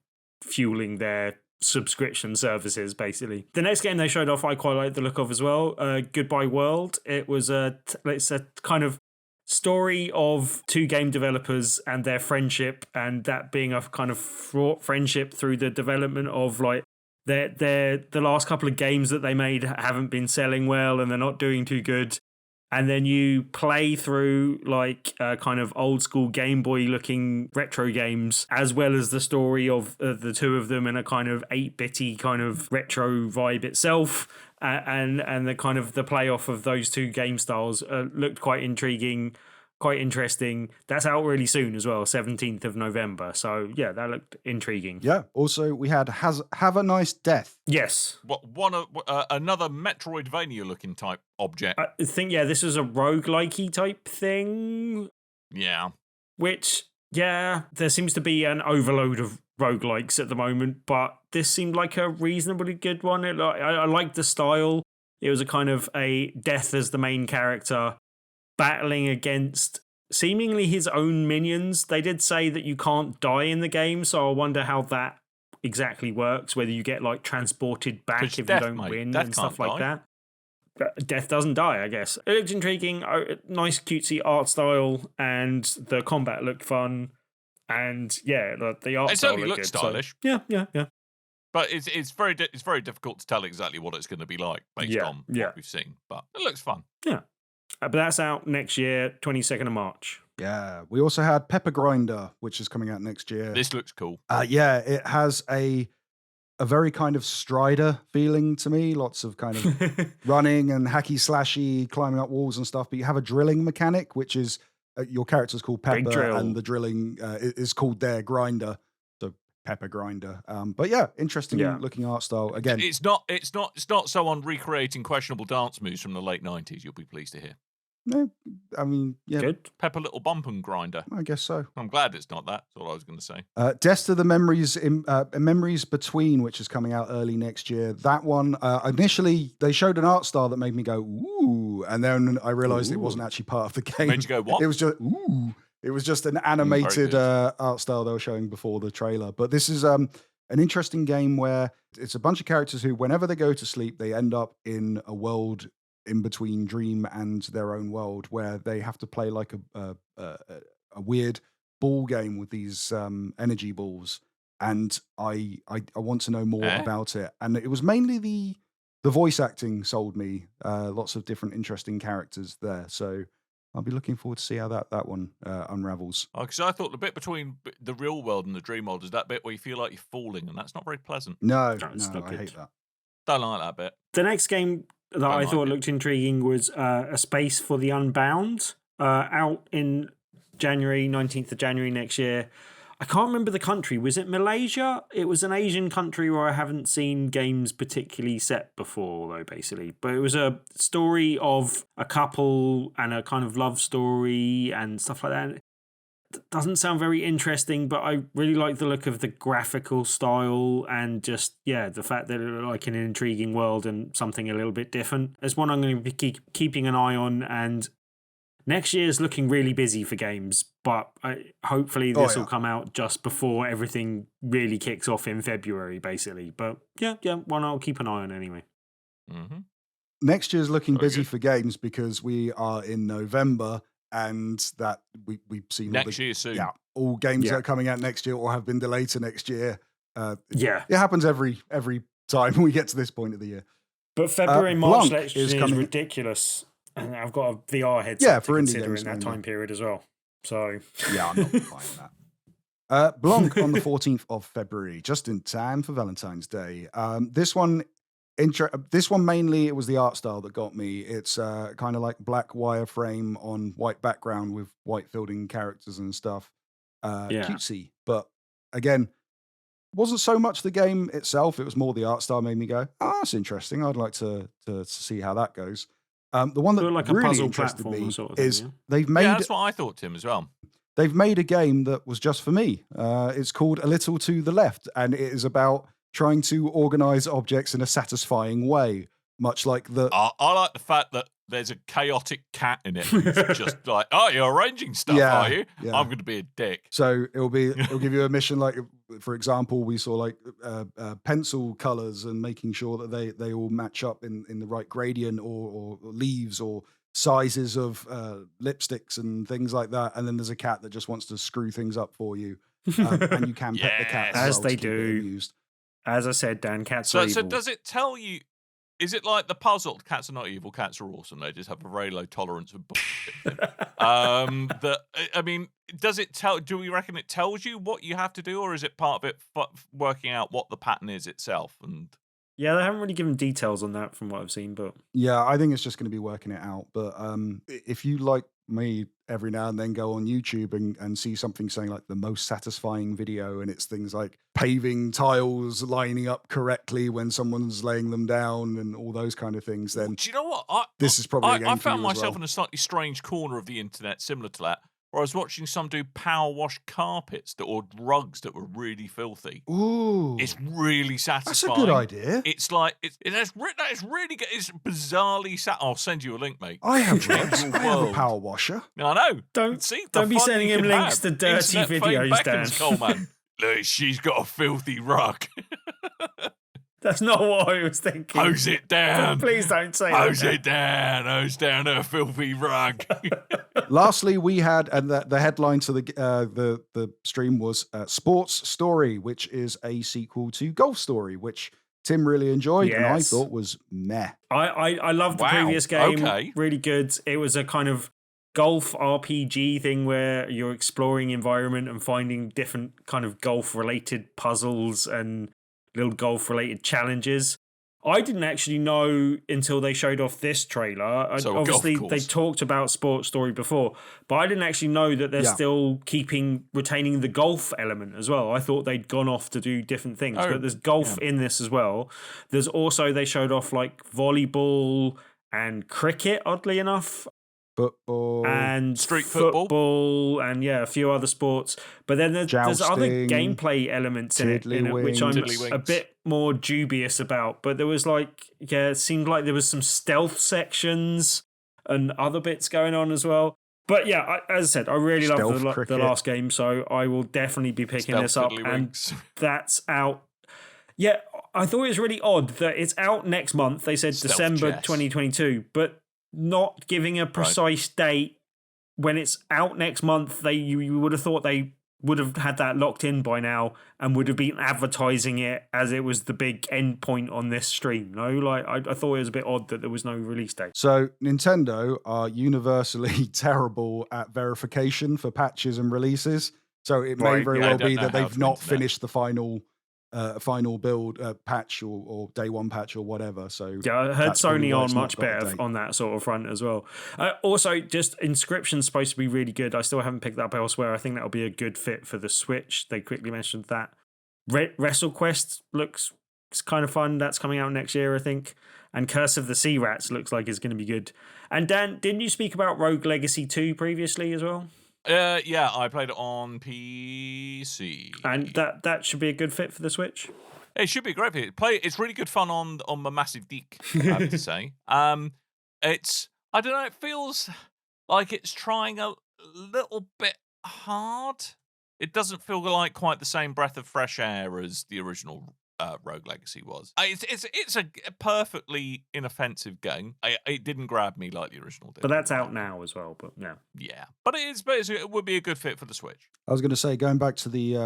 fueling their subscription services, basically. The next game they showed off I quite like the look of as well, Goodbye World. It was it's a kind of story of two game developers and their friendship, and that being a kind of fraught friendship through the development of like the last couple of games that they made haven't been selling well and they're not doing too good. And then you play through like kind of old school Game Boy looking retro games, as well as the story of the two of them in a kind of 8-bitty kind of retro vibe itself. And the kind of the playoff of those two game styles looked quite intriguing, quite interesting. That's out really soon as well, 17th of November. So yeah, that looked intriguing. Yeah. Also, we had Have a Nice Death. Yes. Another Metroidvania looking type object. I think, this is a roguelikey type thing. Yeah. Which, there seems to be an overload of roguelikes at the moment, but this seemed like a reasonably good one. I liked the style. It was a kind of a Death as the main character battling against seemingly his own minions. They did say that you can't die in the game, so I wonder how that exactly works, whether you get like transported back if you don't win and stuff like that. But Death doesn't die, I guess. It looked intriguing, nice cutesy art style, and the combat looked fun, and the art It style certainly looked looks good, stylish. So, yeah. But it's very difficult to tell exactly what it's going to be like based on what we've seen. But it looks fun. Yeah. But that's out next year, 22nd of March. Yeah. We also had Pepper Grinder, which is coming out next year. This looks cool. It has a very kind of Strider feeling to me. Lots of kind of running and hacky slashy, climbing up walls and stuff. But you have a drilling mechanic, which is your character's called Pepper, and the drilling is called their Grinder. So Pepper Grinder. But yeah, interesting looking art style. Again, it's not someone recreating questionable dance moves from the late 90s. You'll be pleased to hear. No, I mean, yeah. Good. Pepper Little Bump and Grinder. I guess so. I'm glad it's not that. That's all I was going to say. Death to the Memories Between, which is coming out early next year. That one, initially, they showed an art style that made me go, ooh. And then I realized it wasn't actually part of the game. Made you go, what? It was just, ooh. It was just an animated art style they were showing before the trailer. But this is an interesting game where it's a bunch of characters who, whenever they go to sleep, they end up in a world in between dream and their own world, where they have to play like a weird ball game with these energy balls. And I want to know more about it. And it was mainly the voice acting sold me. Lots of different interesting characters there. So I'll be looking forward to see how that one unravels. Because I thought the bit between the real world and the dream world is that bit where you feel like you're falling, and that's not very pleasant. No, I hate that. Don't like that bit. The next game that I thought looked intriguing was A Space for the Unbound, out in January, 19th of January next year. I can't remember the country. Was it Malaysia? It was an Asian country where I haven't seen games particularly set before, though, basically. But it was a story of a couple and a kind of love story and stuff like that. It doesn't sound very interesting, but I really like the look of the graphical style and just, the fact that it looked like an intriguing world and something a little bit different. It's one I'm going to be keeping an eye on, and next year is looking really busy for games, but hopefully this will come out just before everything really kicks off in February, basically. But one I'll keep an eye on anyway. Mm-hmm. Next year's looking busy for games because we are in November, and that we've seen next year soon. Yeah, all games that are coming out next year or have been delayed to next year. It happens every time we get to this point of the year. But February and March Blanc next year is ridiculous. And I've got a VR headset to for indie consider games in that time period as well. So Yeah, I'm not buying that. Blanc on the 14th of February, just in time for Valentine's Day. This one mainly, it was the art style that got me. It's kind of like black wireframe on white background with white filled in characters and stuff. yeah, Cutesy, but again, wasn't so much the game itself. It was more the art style made me go, oh, that's interesting. I'd like to see how that goes. The one that sort of like a really puzzle interested me platformer sort of thing. is Yeah? they've Yeah, made that's what I thought, Tim, as well. they've made a game that was just for me. It's called A Little to the Left, and it is about trying to organize objects in a satisfying way, much like the. I like the fact that there's a chaotic cat in it who's just like, oh, you're arranging stuff, Yeah, are you? yeah. I'm going to be a dick. So it'll give you a mission like, for example, we saw like pencil colors and making sure that they all match up in the right gradient or leaves or sizes of lipsticks and things like that. And then there's a cat that just wants to screw things up for you, and you can pet the cat Yes. as As well they to keep it do. amused. As I said, Dan, cats So are evil. does it tell you? Is it like the puzzle? Cats are not evil. Cats are awesome. They just have a very low tolerance of bullshit. I mean, does it tell? Do we reckon it tells you what you have to do, or is it part of it working out what the pattern is itself? And Yeah, they haven't really given details on that from what I've seen, but Yeah, I think it's just going to be working it out. But if you like me, every now and then go on YouTube and see something saying like the most satisfying video, and it's things like paving tiles lining up correctly when someone's laying them down and all those kind of things, then do you know what? this is probably a game I for found you as myself well. in a slightly strange corner of the internet, similar to that, where I was watching some do power wash carpets or rugs that were really filthy. Ooh, It's really that's a satisfying. good idea. It's like that is really good. It's bizarrely I'll send you a link, mate. I have Change one. your I have a world. power washer. I know. Don't- See, the don't be fun sending you him can links have. to dirty Internet fame videos, beckons, Dan. Coleman. Look, she's got a filthy rug. that's not what I was thinking. Hose it down. Please don't say Hose that. it down. Hose down her filthy rug. Lastly, we had, and the headline to the stream was Sports Story, which is a sequel to Golf Story, which Tim really enjoyed and I Yes. thought was meh. I loved the Wow, previous game. okay. Really good. It was a kind of golf RPG thing where you're exploring environment and finding different kind of golf related puzzles and little golf related challenges. I didn't actually know until they showed off this trailer. So, a obviously, golf they course. talked about Sports Story before, but I didn't actually know that they're Yeah. still retaining the golf element as well. I thought they'd gone off to do different things, Oh, but there's golf in this as well. There's also, they showed off like volleyball and cricket, oddly enough, Football. and Street football. and a few other sports. But then there's other Jousting, gameplay elements in it, which I'm Tiddlywinks. a bit more dubious about. But there was it seemed like there was some stealth sections and other bits going on as well. But yeah, as I said, I really Stealth loved the cricket. last game, so I will definitely be picking Stealth this up. And tiddlywinks. that's out. Yeah, I thought it was really odd that it's out next month. They said Stealth December chess. 2022, but not giving a precise date when it's out next month. You would have thought they would have had that locked in by now and would have been advertising it as it was the big end point on this stream. No, I thought it was a bit odd that there was no release date. So Nintendo are universally terrible at verification for patches and releases. So it may Right, very yeah, I well don't be know that how they've to not into that. finished the final build patch or day one patch or whatever. So Yeah, I heard that's probably Sony why on it's not much got a better date. on that sort of front as well. Also, just Inscription's supposed to be really good. I still haven't picked that up elsewhere. I think that'll be a good fit for the Switch. They quickly mentioned that. WrestleQuest looks kind of fun. That's coming out next year, I think. And Curse of the Sea Rats looks like it's going to be good. And Dan, didn't you speak about Rogue Legacy 2 previously as well? Yeah, I played it on PC. And that should be a good fit for the Switch. It should be a great fit. It's really good fun on my massive dick, I have to say. It's, I don't know, it feels like it's trying a little bit hard. It doesn't feel like quite the same breath of fresh air as the original Rogue Legacy was. It's a perfectly inoffensive game. It didn't grab me like the original did. But that's out now as well. But yeah. Yeah, but it would be a good fit for the Switch. I was going to say, going back to the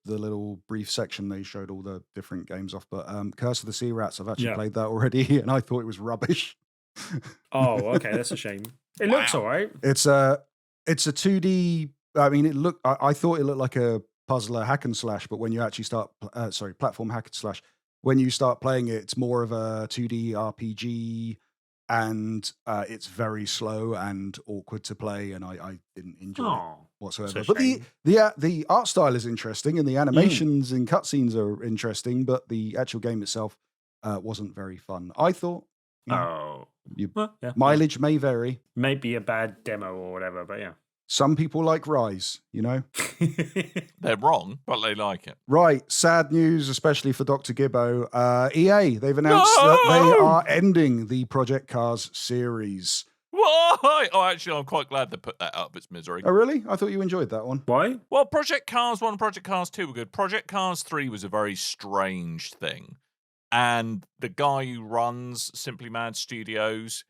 little brief section they showed all the different games off, but Curse of the Sea Rats, I've actually Yeah. played that already, and I thought it was rubbish. Oh, okay. That's a shame. It looks Wow. all right. It's It's a 2D. I mean, I thought it looked like a puzzler hack and slash, but when you actually start, platform hack and slash, when you start playing it, it's more of a 2D RPG, and it's very slow and awkward to play, and I didn't enjoy it Oh, whatsoever. it's a But shame. the art style is interesting, and the animations and cutscenes are interesting, but the actual game itself wasn't very fun. I thought. Oh. Well, yeah. Mileage may vary. Maybe a bad demo or whatever, but yeah. Some people like Rise, you know? They're wrong, but they like it. Right. Sad news, especially for Dr. Gibbo. EA, they've announced that they are ending the Project Cars series. Why? Oh, actually, I'm quite glad they put that up. It's misery. Oh, really? I thought you enjoyed that one. Why? Well, Project Cars 1 and Project Cars 2 were good. Project Cars 3 was a very strange thing. And the guy who runs Simply Mad Studios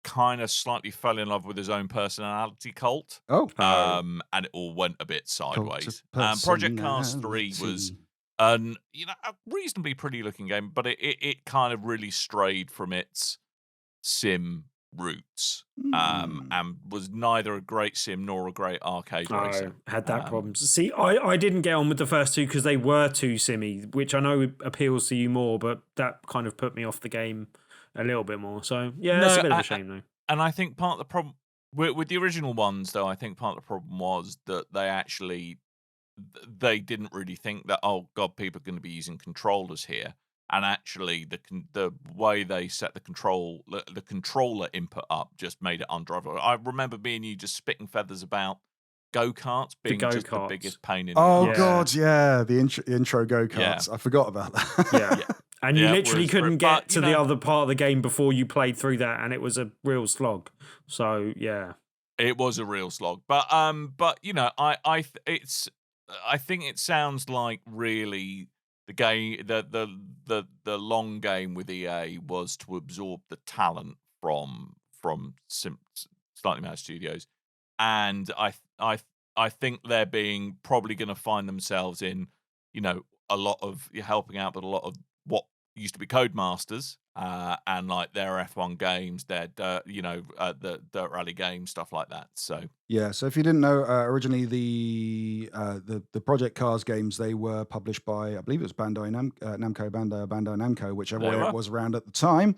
kind of slightly fell in love with his own personality cult. Oh. And it all went a bit sideways. Project Cars 3 was a reasonably pretty looking game, but it kind of really strayed from its sim roots, and was neither a great sim nor a great arcade racer. I had that problem. See, I didn't get on with the first two because they were too simmy, which I know appeals to you more, but that kind of put me off the game a little bit more. So, yeah, it's a bit of a shame, though. And I think part of the problem with the original ones, though, I think part of the problem was that they didn't really think that, oh, God, people are going to be using controllers here. And actually, the way they set the controller input up just made it undrivable. I remember me and you just spitting feathers about go-karts being just the biggest pain in the ass. ass. God, yeah, the intro go-karts. Yeah. I forgot about that. Yeah. And you literally couldn't get to the other part of the game before you played through that, and it was a real slog. So, yeah. It was a real slog. But you know, I think it sounds like really the game, the long game with EA was to absorb the talent from Slightly Mad Studios, and I think they're probably going to find themselves in, you know, a lot of helping out with a lot of what used to be Codemasters, and like their F1 games, their the Dirt Rally games, stuff like that. So yeah. So if you didn't know, originally the Project Cars games, they were published by, I believe it was Bandai Namco, whichever way it was around at the time.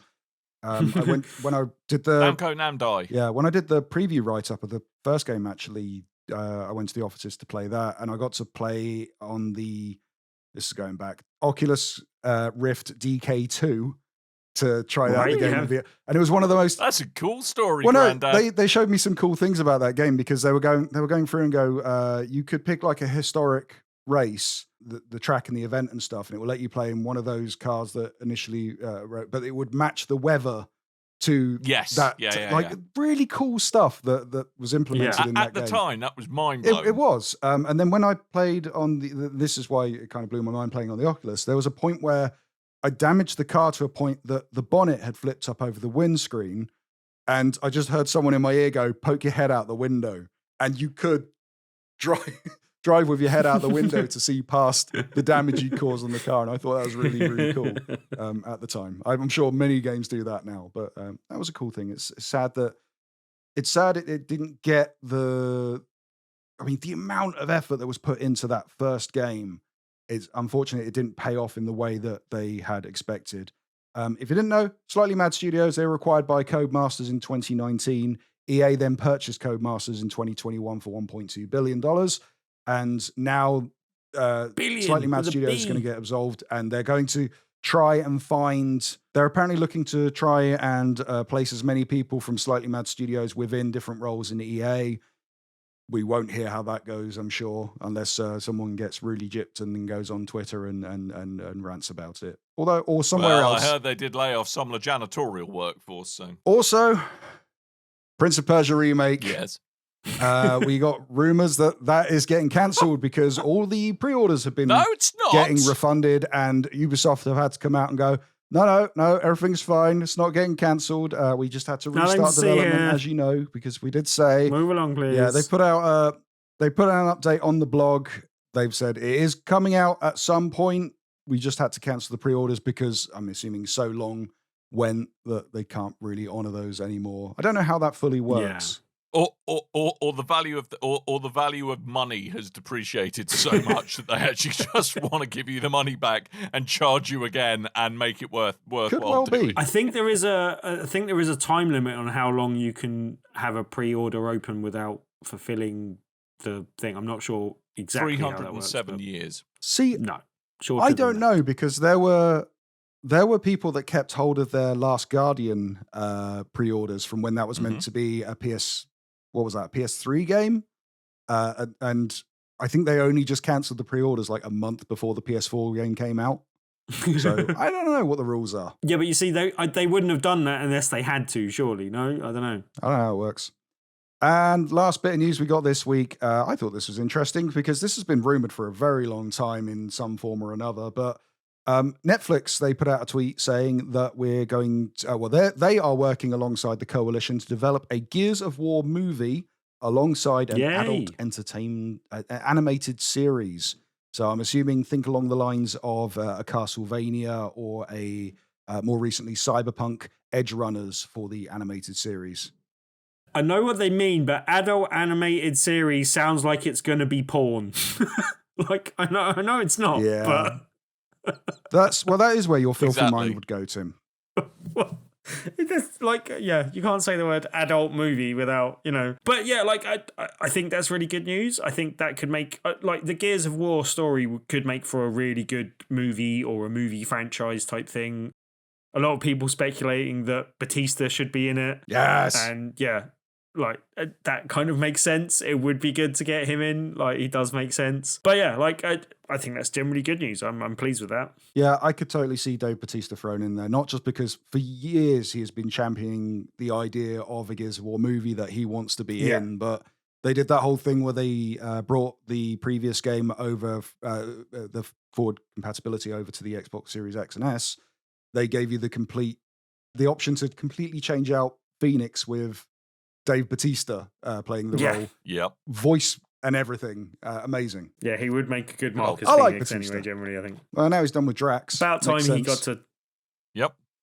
When I did the Namco Namdai. Yeah, when I did the preview write up of the first game, actually, I went to the offices to play that, and I got to play on this is going back, Oculus Rift DK2 to try out the game. Yeah. And it was one of the most. That's a cool story. Well, no, they showed me some cool things about that game, because they were going through and go, you could pick like a historic race, the track and the event and stuff, and it will let you play in one of those cars that initially but it would match the weather to that. Really cool stuff that was implemented in that game. At the time, that was mind-blowing. It was. And then when I played on this is why it kind of blew my mind playing on the Oculus, there was a point where I damaged the car to a point that the bonnet had flipped up over the windscreen, and I just heard someone in my ear go, "Poke your head out the window," and you could drive with your head out the window to see past the damage you caused on the car. And I thought that was really, really cool at the time. I'm sure many games do that now, but that was a cool thing. It's sad that it didn't get the amount of effort that was put into that first game. It's unfortunate it didn't pay off in the way that they had expected. If you didn't know, Slightly Mad Studios, they were acquired by Codemasters in 2019. EA then purchased Codemasters in 2021 for $1.2 billion. And now Slightly Mad Studios is going to get absolved, and they're going to try and they're apparently looking to try and place as many people from Slightly Mad Studios within different roles in EA. We won't hear how that goes, I'm sure, unless someone gets really gypped and then goes on Twitter and rants about it. Or somewhere else. I heard they did lay off some of the janitorial workforce. So. Also, Prince of Persia Remake. Yes. We got rumors that is getting cancelled because all the pre-orders have been it's not getting refunded, and Ubisoft have had to come out and go, no, everything's fine. It's not getting cancelled. We just had to restart development, as you know, because we did say move along, please. Yeah, they put out an update on the blog. They've said it is coming out at some point. We just had to cancel the pre-orders because I'm assuming so long went that they can't really honor those anymore. I don't know how that fully works. Or the value of or the value of money has depreciated so much that they actually just want to give you the money back and charge you again and make it worthwhile. Could well be. I think there is a time limit on how long you can have a pre-order open without fulfilling the thing. I'm not sure exactly how that works. 307 years. See, No, sure. I don't know, because there were people that kept hold of their Last Guardian pre-orders from when that was meant to be a PS3 game, and I think they only just cancelled the pre-orders like a month before the PS4 game came out. So I don't know what the rules are. Yeah, but you see, they wouldn't have done that unless they had to. Surely, no, I don't know. I don't know how it works. And last bit of news we got this week, I thought this was interesting because this has been rumored for a very long time in some form or another, but Netflix, they put out a tweet saying that we're going to, they are working alongside the Coalition to develop a Gears of War movie alongside an adult animated series. So I'm assuming, think along the lines of a Castlevania or a more recently Cyberpunk Edge Runners for the animated series. I know what they mean, but adult animated series sounds like it's going to be porn. Like, I know it's not, Yeah. but... that is where your filthy Exactly. mind would go, Tim. It's like, yeah, you can't say the word adult movie without, But yeah, like, I think that's really good news. I think that could make, like, the Gears of War story could make for a really good movie or a movie franchise type thing. A lot of people speculating that Batista should be in it. Yes. And yeah, like, that kind of makes sense. It would be good to get him in. Like, he does make sense. But yeah, like, I think that's generally good news. I'm pleased with that. Yeah, I could totally see Dave Bautista thrown in there, not just because for years he has been championing the idea of a Gears of War movie that he wants to be in, but they did that whole thing where they brought the previous game over, the forward compatibility over to the Xbox Series X and S. They gave you the option to completely change out Phoenix with Dave Bautista playing the role. Yep. Voice and everything. Amazing. Yeah, he would make a good Marcus I like Phoenix Batista. anyway, generally, I think. Well, now he's done with Drax. About time Makes he sense. got to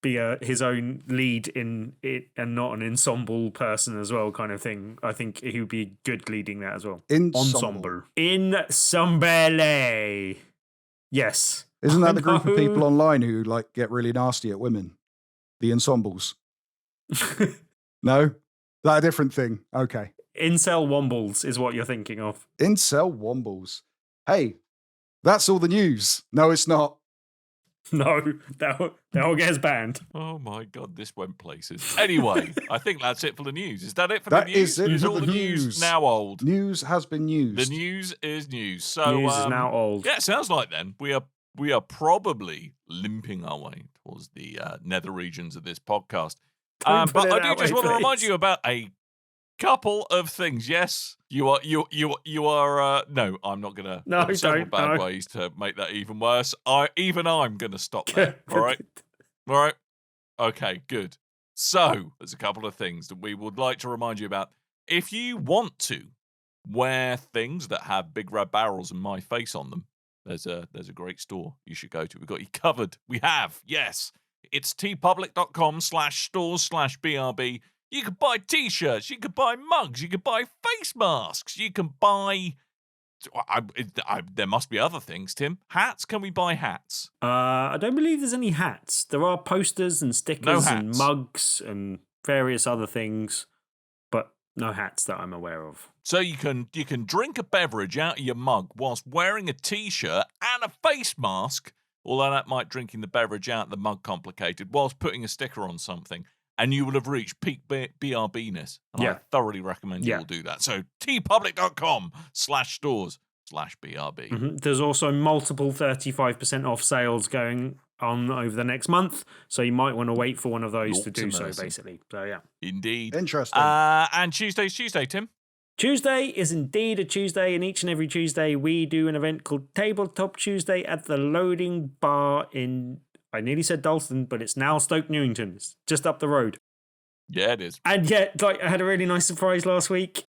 be his own lead in it and not an ensemble person as well, kind of thing. I think he would be good leading that as well. Ensemble. Ensemble. Yes. Isn't that the group of people online who like get really nasty at women? The ensembles. No? That a different thing. Okay. Incel Wombles is what you're thinking of. Incel Wombles. Hey, that's all the news. No, it's not. No, that all gets banned. Oh my God, this went places. Anyway, I think that's it for the news. Is that it for That the news? is it for all the the news. now old? News has been used. The news is news. So News is now old. Yeah, it sounds like then we are probably limping our way towards the nether regions of this podcast. Don't put But it I do that just way, want to remind please. you about a couple of things. Yes, you are. No, I'm not gonna. No, there's several don't, bad no. ways to make that even worse. I'm gonna stop that. All right. All right. Okay, good. So, there's a couple of things that we would like to remind you about. If you want to wear things that have big red barrels and my face on them, there's a great store you should go to. We've got you covered. We have, yes. It's tpublic.com/stores/BRB. You can buy t-shirts, you can buy mugs, you can buy face masks, you can buy... there must be other things, Tim. Hats? Can we buy hats? I don't believe there's any hats. There are posters and stickers and hats. mugs and various other things, but no hats that I'm aware of. So you can drink a beverage out of your mug whilst wearing a t-shirt and a face mask, although that might drinking the beverage out of the mug complicated, whilst putting a sticker on something, and you will have reached peak BRB-ness. And I thoroughly recommend you all do that. So tpublic.com/stores/BRB. Mm-hmm. There's also multiple 35% off sales going on over the next month, so you might want to wait for one of those to do so, basically. So yeah. Indeed. Interesting. And Tuesday's Tuesday, Tim. Tuesday is indeed a Tuesday, and each and every Tuesday we do an event called Tabletop Tuesday at the Loading Bar in, I nearly said Dalston, but it's now Stoke Newington. It's just up the road. Yeah, it is. And yet, like, I had a really nice surprise last week.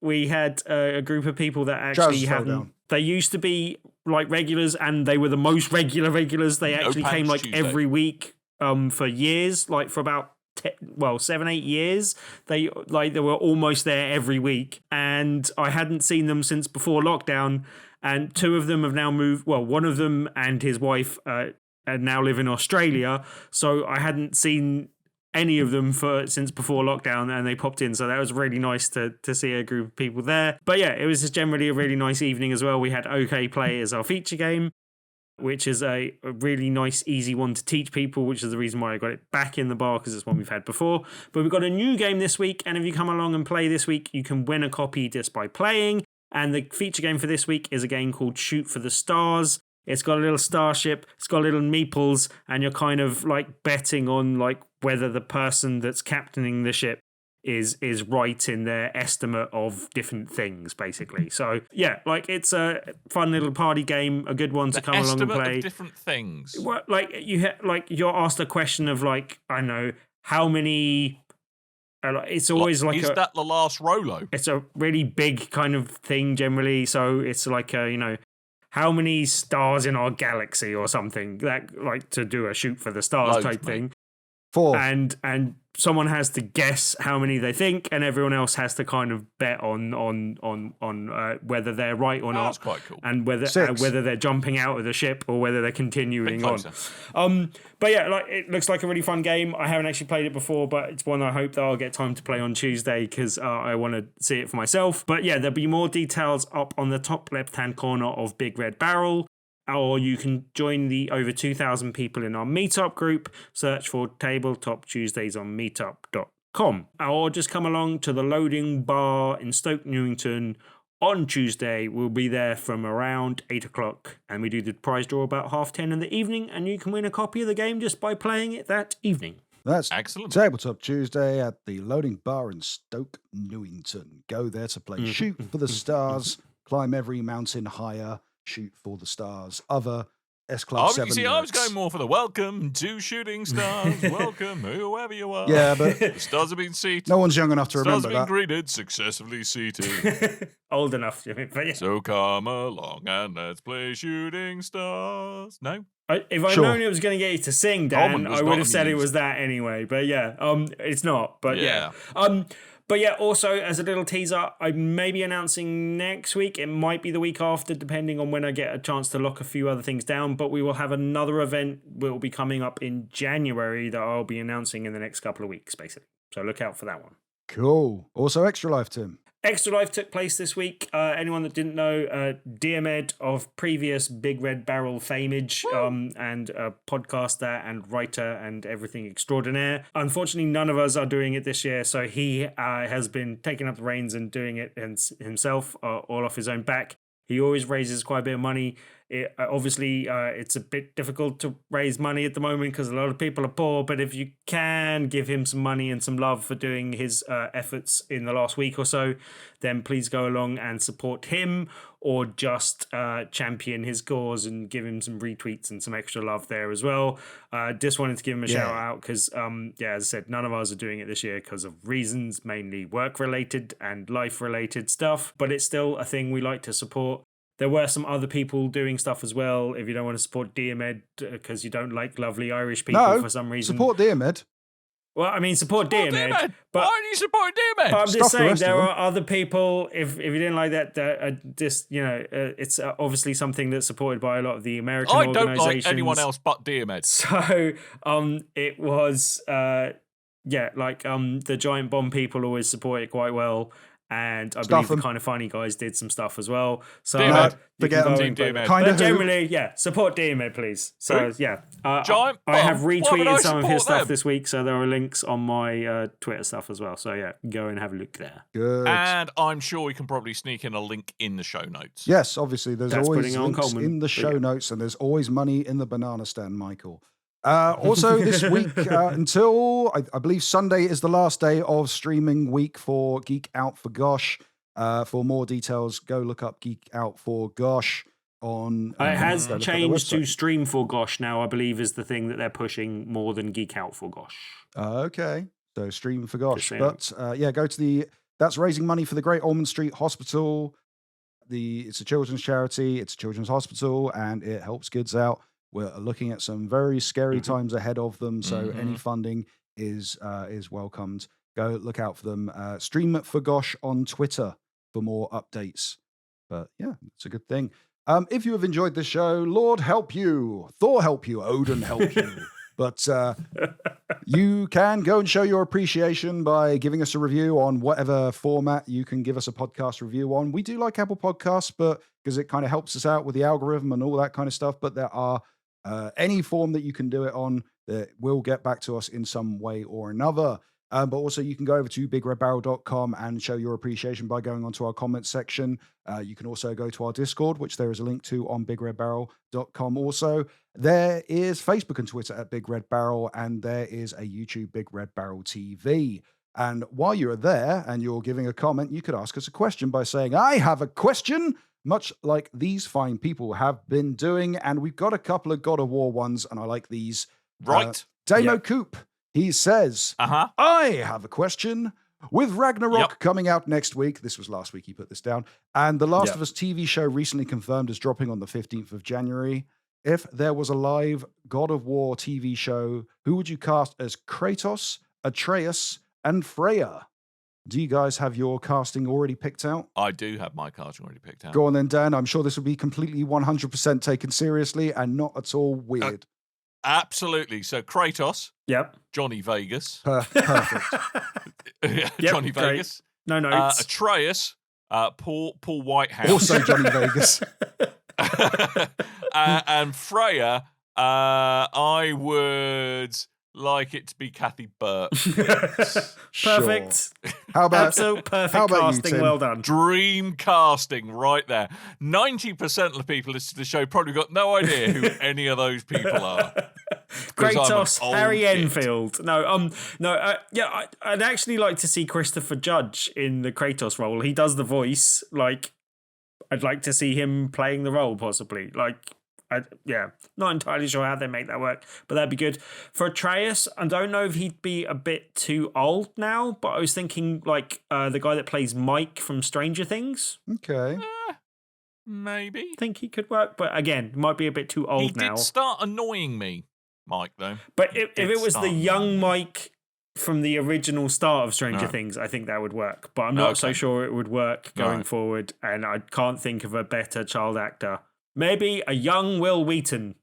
We had a group of people that actually Just fell hadn't. down. They used to be like regulars, and they were the most regulars. They actually Pants came like Tuesday. every week for years, like for about well, 7-8 years. They were almost there every week, and I hadn't seen them since before lockdown. And two of them have now moved. Well, one of them and his wife now live in Australia, so I hadn't seen any of them since before lockdown, and they popped in, so that was really nice to see a group of people there. But yeah, it was just generally a really nice evening as well. We had OK Play as our feature game, which is a really nice, easy one to teach people, which is the reason why I got it back in the bar, because it's one we've had before. But we've got a new game this week, and if you come along and play this week, you can win a copy just by playing. And the feature game for this week is a game called Shoot for the Stars. It's got a little starship, it's got little meeples, and you're kind of like betting on like whether the person that's captaining the ship is right in their estimate of different things, basically. So yeah, like it's a fun little party game, a good one to come along and play. Estimate of different things. Well, like you're asked a question of like, I don't know, how many. It's always like is that the last Rolo? It's a really big kind of thing generally. So it's like how many stars in our galaxy or something, that like to do a shoot for the stars Loads, type mate. thing. 4. And someone has to guess how many they think, and everyone else has to kind of bet on whether they're right or not. That's quite cool. And whether 6. whether they're jumping out of the ship or whether they're continuing Bit on. closer. But yeah, like it looks like a really fun game. I haven't actually played it before, but it's one I hope that I'll get time to play on Tuesday, because I want to see it for myself. But yeah, there'll be more details up on the top left-hand corner of Big Red Barrel. Or you can join the over 2,000 people in our meetup group. Search for Tabletop Tuesdays on meetup.com. Or just come along to the Loading Bar in Stoke, Newington on Tuesday. We'll be there from around 8 o'clock. And we do the prize draw about 10:30 in the evening. And you can win a copy of the game just by playing it that evening. That's Excellent. Tabletop Tuesday at the Loading Bar in Stoke, Newington. Go there to play Shoot for the Stars, climb every mountain higher, shoot for the stars. Other S-Club 7 You see, I was lyrics. going more for the welcome to shooting stars. Welcome, whoever you are. Yeah, but The stars have been seated. no one's young enough to Stars remember have been that. greeted, successfully seated. Old enough, Jimmy. But yeah. So come along and let's play shooting stars. No? If I'd Sure. known it was going to get you to sing, Dan, Coleman was I would not have said it amused. was that anyway. But yeah, it's not. But Yeah. But yeah, also as a little teaser, I may be announcing next week. It might be the week after, depending on when I get a chance to lock a few other things down. But we will have another event that will be coming up in January that I'll be announcing in the next couple of weeks, basically. So look out for that one. Cool. Also, Extra Life, Tim. Extra Life took place this week. Anyone that didn't know, Diarmed of previous Big Red Barrel fameage, and a podcaster and writer and everything extraordinaire. Unfortunately, none of us are doing it this year, so he has been taking up the reins and doing it himself, all off his own back. He always raises quite a bit of money. Obviously, it's a bit difficult to raise money at the moment because a lot of people are poor, but if you can give him some money and some love for doing his efforts in the last week or so, then please go along and support him, or just champion his cause and give him some retweets and some extra love there as well. Just wanted to give him a shout out because, as I said, none of us are doing it this year because of reasons, mainly work-related and life-related stuff, but it's still a thing we like to support. There were some other people doing stuff as well. If you don't want to support Diarmed because you don't like lovely Irish people for some reason. Support Diarmed. Well, I mean, support Diarmed. But why do you support but I'm Diarmed? just Stuff the saying, rest of there them. are other people, if you didn't like that are just, it's obviously something that's supported by a lot of the American I don't organizations. like anyone else but Diarmed. So, it was, the Giant Bomb people always support it quite well. And I Stuff believe the them. Kind of Funny guys did some stuff as well. So, Diarmed. you Forget can go them. and Team vote. Diarmed. Kind But of generally, support Diarmed, please. So, Giant I have Bomb. Why would I retweeted some of his support stuff them? this week, so there are links on my Twitter stuff as well. So, go and have a look there. Good. And I'm sure we can probably sneak in a link in the show notes. Yes, obviously, there's That's always putting it on links Coleman, in the but show yeah. notes, and there's always money in the banana stand, Michael. Also, this week, until I believe Sunday is the last day of streaming week for Geek Out for Gosh. For more details, go look up Geek Out for Gosh on. It has go look at the changed to website. Stream for Gosh now, I believe, is the thing that they're pushing more than Geek Out for Gosh. Okay, so stream for Gosh, Just saying. but go to that's raising money for the Great Ormond Street Hospital. It's a children's charity, it's a children's hospital, and it helps kids out. We're looking at some very scary times ahead of them, so any funding is welcomed. Go look out for them. Stream for Gosh on Twitter for more updates. But yeah, it's a good thing. If you have enjoyed this show, Lord help you, Thor help you, Odin help you. But you can go and show your appreciation by giving us a review on whatever format you can give us a podcast review on. We do like Apple Podcasts, but because it kind of helps us out with the algorithm and all that kind of stuff. But there are any form that you can do it on that will get back to us in some way or another. But also you can go over to bigredbarrel.com and show your appreciation by going onto our comments section. You can also go to our Discord, which there is a link to on bigredbarrel.com also. There is Facebook and Twitter at Big Red Barrel, and there is a YouTube Big Red Barrel TV. And while you're there and you're giving a comment, you could ask us a question by saying, I have a question, much like these fine people have been doing. And we've got a couple of God of War ones, and I like these. Right. Damo Coop, he says, I have a question. With Ragnarok coming out next week, this was last week he put this down, and The Last of Us TV show recently confirmed as dropping on the 15th of January. If there was a live God of War TV show, who would you cast as Kratos, Atreus, and Freya? Do you guys have your casting already picked out? I do have my casting already picked out. Go on then, Dan. I'm sure this will be completely 100% taken seriously and not at all weird. Absolutely. So Kratos. Yep. Johnny Vegas. Perfect. Johnny Vegas. No notes. Atreus. Paul Whitehouse. Also Johnny Vegas. And Freya, I would like it to be Kathy Burke. Perfect. Sure. How about absolute perfect how about casting? you, Tim? Well done. Dream casting right there. 90% of the people listening to the show probably got no idea who any of those people are. Kratos, Harry shit. Enfield. I'd actually like to see Christopher Judge in the Kratos role. He does the voice. I'd like to see him playing the role, possibly. Not entirely sure how they make that work, but that'd be good. For Atreus, I don't know if he'd be a bit too old now, but I was thinking the guy that plays Mike from Stranger Things. Okay. Maybe. I think he could work, but again, might be a bit too old now. He did start annoying me, Mike, though. But if it was the young Mike from the original start of Stranger Things, I think that would work. But I'm not so sure it would work going forward, and I can't think of a better child actor. Maybe a young Will Wheaton.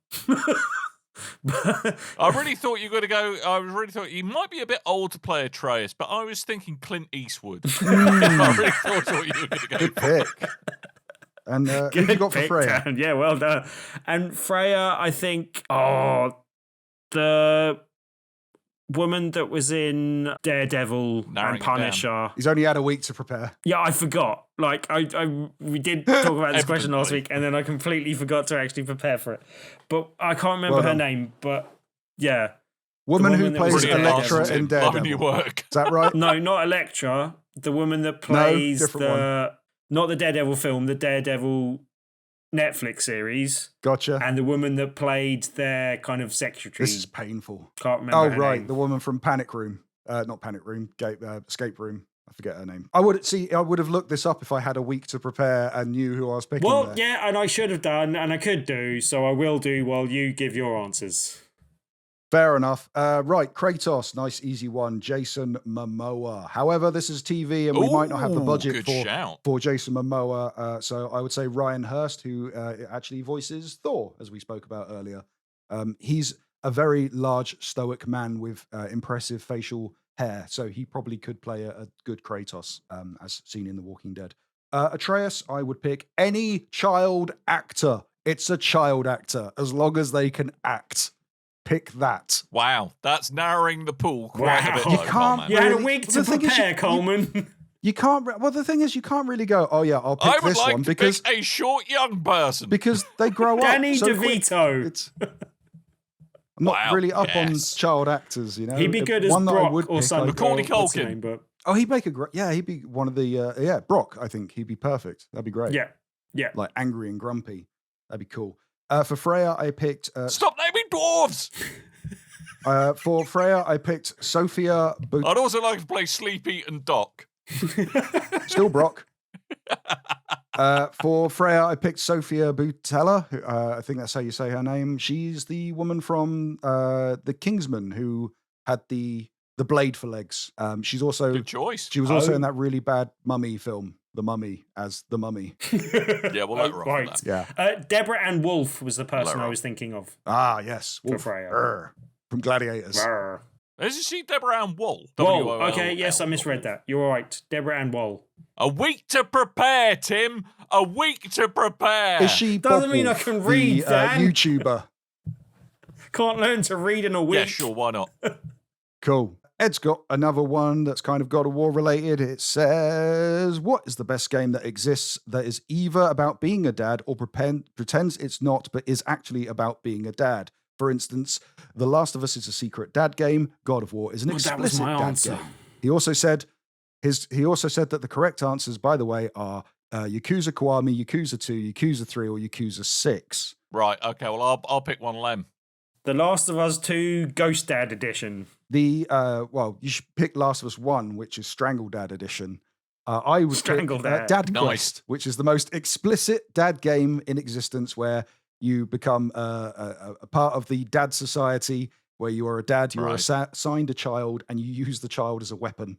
I really thought you were going to go. I really thought you might be a bit old to play Atreus, but I was thinking Clint Eastwood. I really thought you were going to go. Good pick. And who you got for Freya? Dan. Yeah, well done. And Freya, I think, the woman that was in Daredevil and Punisher. He's only had a week to prepare. Yeah, I forgot. We did talk about this question last week, and then I completely forgot to actually prepare for it. But I can't remember her name. But yeah, woman who plays Elektra in Daredevil. Loving your work. Is that right? No, not Elektra. The woman that plays not the Daredevil film, the Daredevil Netflix series. Gotcha. And the woman that played their kind of secretary. This is painful. Can't remember her name. The woman from Panic Room. Not Panic Room, Escape Room. I forget her name. I would have looked this up if I had a week to prepare and knew who I was picking. Well, yeah, and I should have done, and I could do, so I will do while you give your answers. Fair enough. Right, Kratos, nice easy one. Jason Momoa. However, this is TV, and we might not have the budget for Jason Momoa. So I would say Ryan Hurst, who actually voices Thor, as we spoke about earlier. He's a very large, stoic man with impressive facial hair, so he probably could play a good Kratos, as seen in The Walking Dead. Atreus, I would pick any child actor. It's a child actor, as long as they can act. Pick that. Wow, that's narrowing the pool quite a bit. You can't. You had a week to prepare, Coleman. You can't. Well, the thing is, you can't really go. Oh yeah, I'll pick this one because pick a short young person because they grow up. Danny so DeVito. I'm not really up on child actors, you know. He'd be good as Brock or son. Macaulay Culkin. He'd make a great. Yeah, he'd be one of the. Brock. I think he'd be perfect. That'd be great. Yeah. Like angry and grumpy. That'd be cool. For Freya, I picked. Stop naming dwarves. For Freya, I picked Sophia. I'd also like to play Sleepy and Doc. Still Brock. For Freya, I picked Sophia Boutella. I think that's how you say her name. She's the woman from The Kingsman who had the The Blade for Legs. She's also Good choice. She was also in that really bad Mummy film, The Mummy, as the Mummy. Yeah, we'll let her off right. with Yeah. Deborah Ann Wolf was the person I was thinking of. Ah, yes. For Wolf. Freya. From Gladiators. Rawr. Isn't she Deborah Ann Wool? Wall. Okay, yes, I misread that. You're all right. Deborah Ann Wall. A week to prepare, Tim. A week to prepare. Is she Doesn't Bob mean I Wolf, can read, the Dan. YouTuber? Can't learn to read in a week. Yeah, sure, why not? Cool. Ed's got another one that's kind of God of War related. It says, what is the best game that exists that is either about being a dad or pretends it's not, but is actually about being a dad? For instance, The Last of Us is a secret dad game. God of War is an Well, that was explicit my dad answer. game. He also said that the correct answers, by the way, are Yakuza Kiwami, Yakuza 2, Yakuza 3, or Yakuza 6. Right, okay, well, I'll pick one of them. The Last of Us 2 Ghost Dad Edition. You should pick Last of Us 1, which is Strangle Dad Edition. I would Strangle pick Dad. Dad Nice. Quest, which is the most explicit dad game in existence, where you become a part of the dad society, where you are a dad, you are assigned a child, and you use the child as a weapon.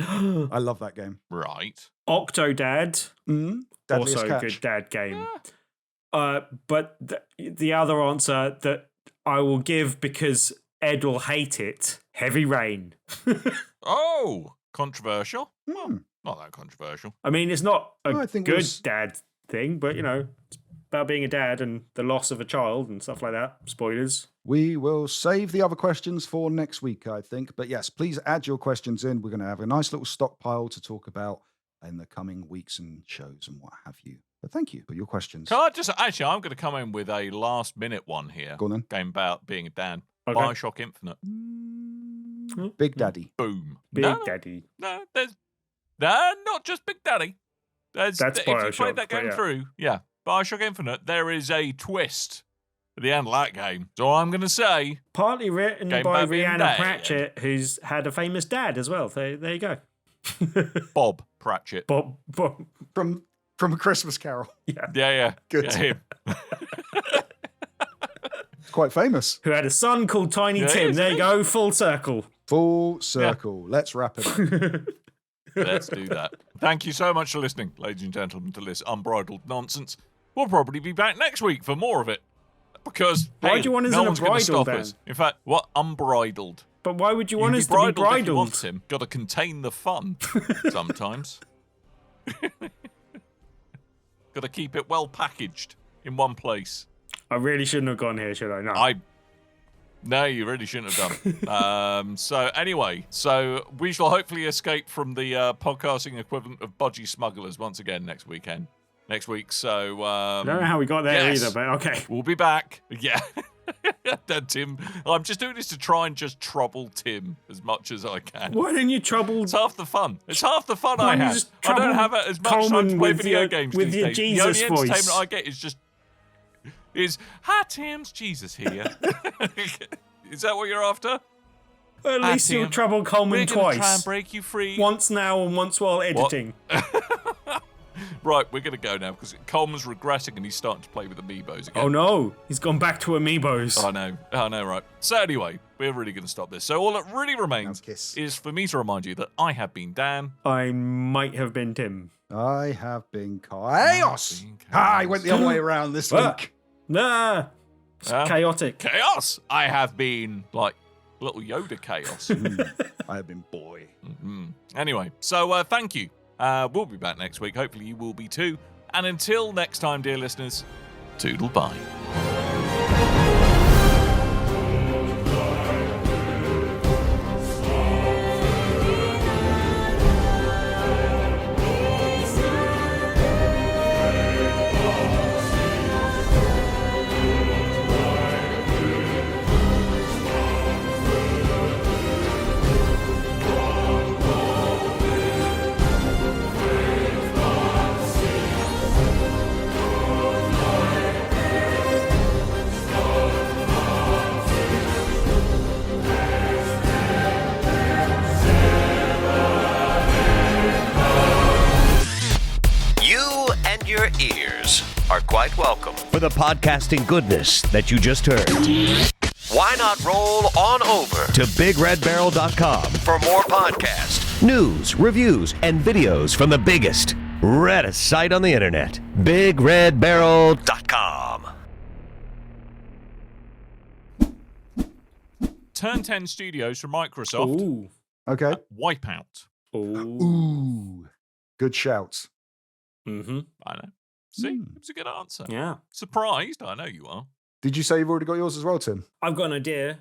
I love that game. Right. Octodad. Deadliest Also a Catch. good dad game. But the other answer that I will give, because Ed will hate it, Heavy Rain. Oh, controversial? Well, not that controversial. I mean, it's not a I think it good was- dad thing, but, you know, it's about being a dad and the loss of a child and stuff like that. Spoilers. We will save the other questions for next week, I think. But yes, please add your questions in. We're going to have a nice little stockpile to talk about in the coming weeks and shows and what have you. But thank you for your questions. Can I just, actually, I'm going to come in with a last minute one here. Go on then. Game about being a dad. Okay. Bioshock Infinite. Big Daddy. Boom. Big No, Daddy. No, there's not just Big Daddy. That's if you Bioshock, played that but game yeah. through, Bioshock Infinite, there is a twist at the end of that game. So I'm going to say, Partly written Game by about being Rhiannon dad. Pratchett, who's had a famous dad as well. So there you go. Bob Pratchett. Bob. From A Christmas Carol. Yeah. Good. Yeah, him. It's quite famous. Who had a son called Tiny Yeah, he Tim. is, There he you go. Full circle. Full circle. Let's wrap it up. Let's do that. Thank you so much for listening, ladies and gentlemen, to this unbridled nonsense. We'll probably be back next week for more of it. Because, Why hey, do you want us no in a one's going to bridle, stop Dan? us. In fact, what? Unbridled. But why would you want You us can to be If you want, bridled? Tim. Got to contain the fun sometimes. Got to keep it well packaged in one place. I really shouldn't have gone here, should I? No. No, you really shouldn't have done. So anyway, we shall hopefully escape from the podcasting equivalent of budgie smugglers once again next week. So I don't know how we got there yes. either, but okay. We'll be back. Yeah. Tim, I'm just doing this to try and just trouble Tim as much as I can. Why don't you trouble? It's half the fun. It's half the fun Why I don't you have. just I don't trouble have as much Coleman time to play with video your- games with these your days. Jesus the only voice? entertainment I get is hi Tim's Jesus here. Is that what you're after? At least you'll Tim. trouble Coleman We're gonna try and twice. break you free. Once now and once while editing. Right, we're gonna go now because Coleman's regressing and he's starting to play with amiibos again. Oh no, he's gone back to amiibos. I know, right. So anyway, we're really going to stop this. So all that really remains Now kiss. is for me to remind you that I have been Dan. I might have been Tim. I have been chaos. been chaos. I went the other way around this What? week. Nah, it's chaotic. Chaos! I have been, like, little Yoda chaos. I have been boy. Anyway, so thank you. We'll be back next week. Hopefully you will be too. And until next time, dear listeners, toodle bye. You and your ears are quite welcome for the podcasting goodness that you just heard. why not roll on over to BigRedBarrel.com for more podcasts, news, reviews, and videos from the biggest, reddest site on the internet, BigRedBarrel.com. Turn 10 Studios from Microsoft. Ooh. Okay. Wipeout. Ooh. Good shouts. Mm-hmm. I know. See, it was a good answer. Yeah. Surprised? I know you are. Did you say you've already got yours as well, Tim? I've got an idea.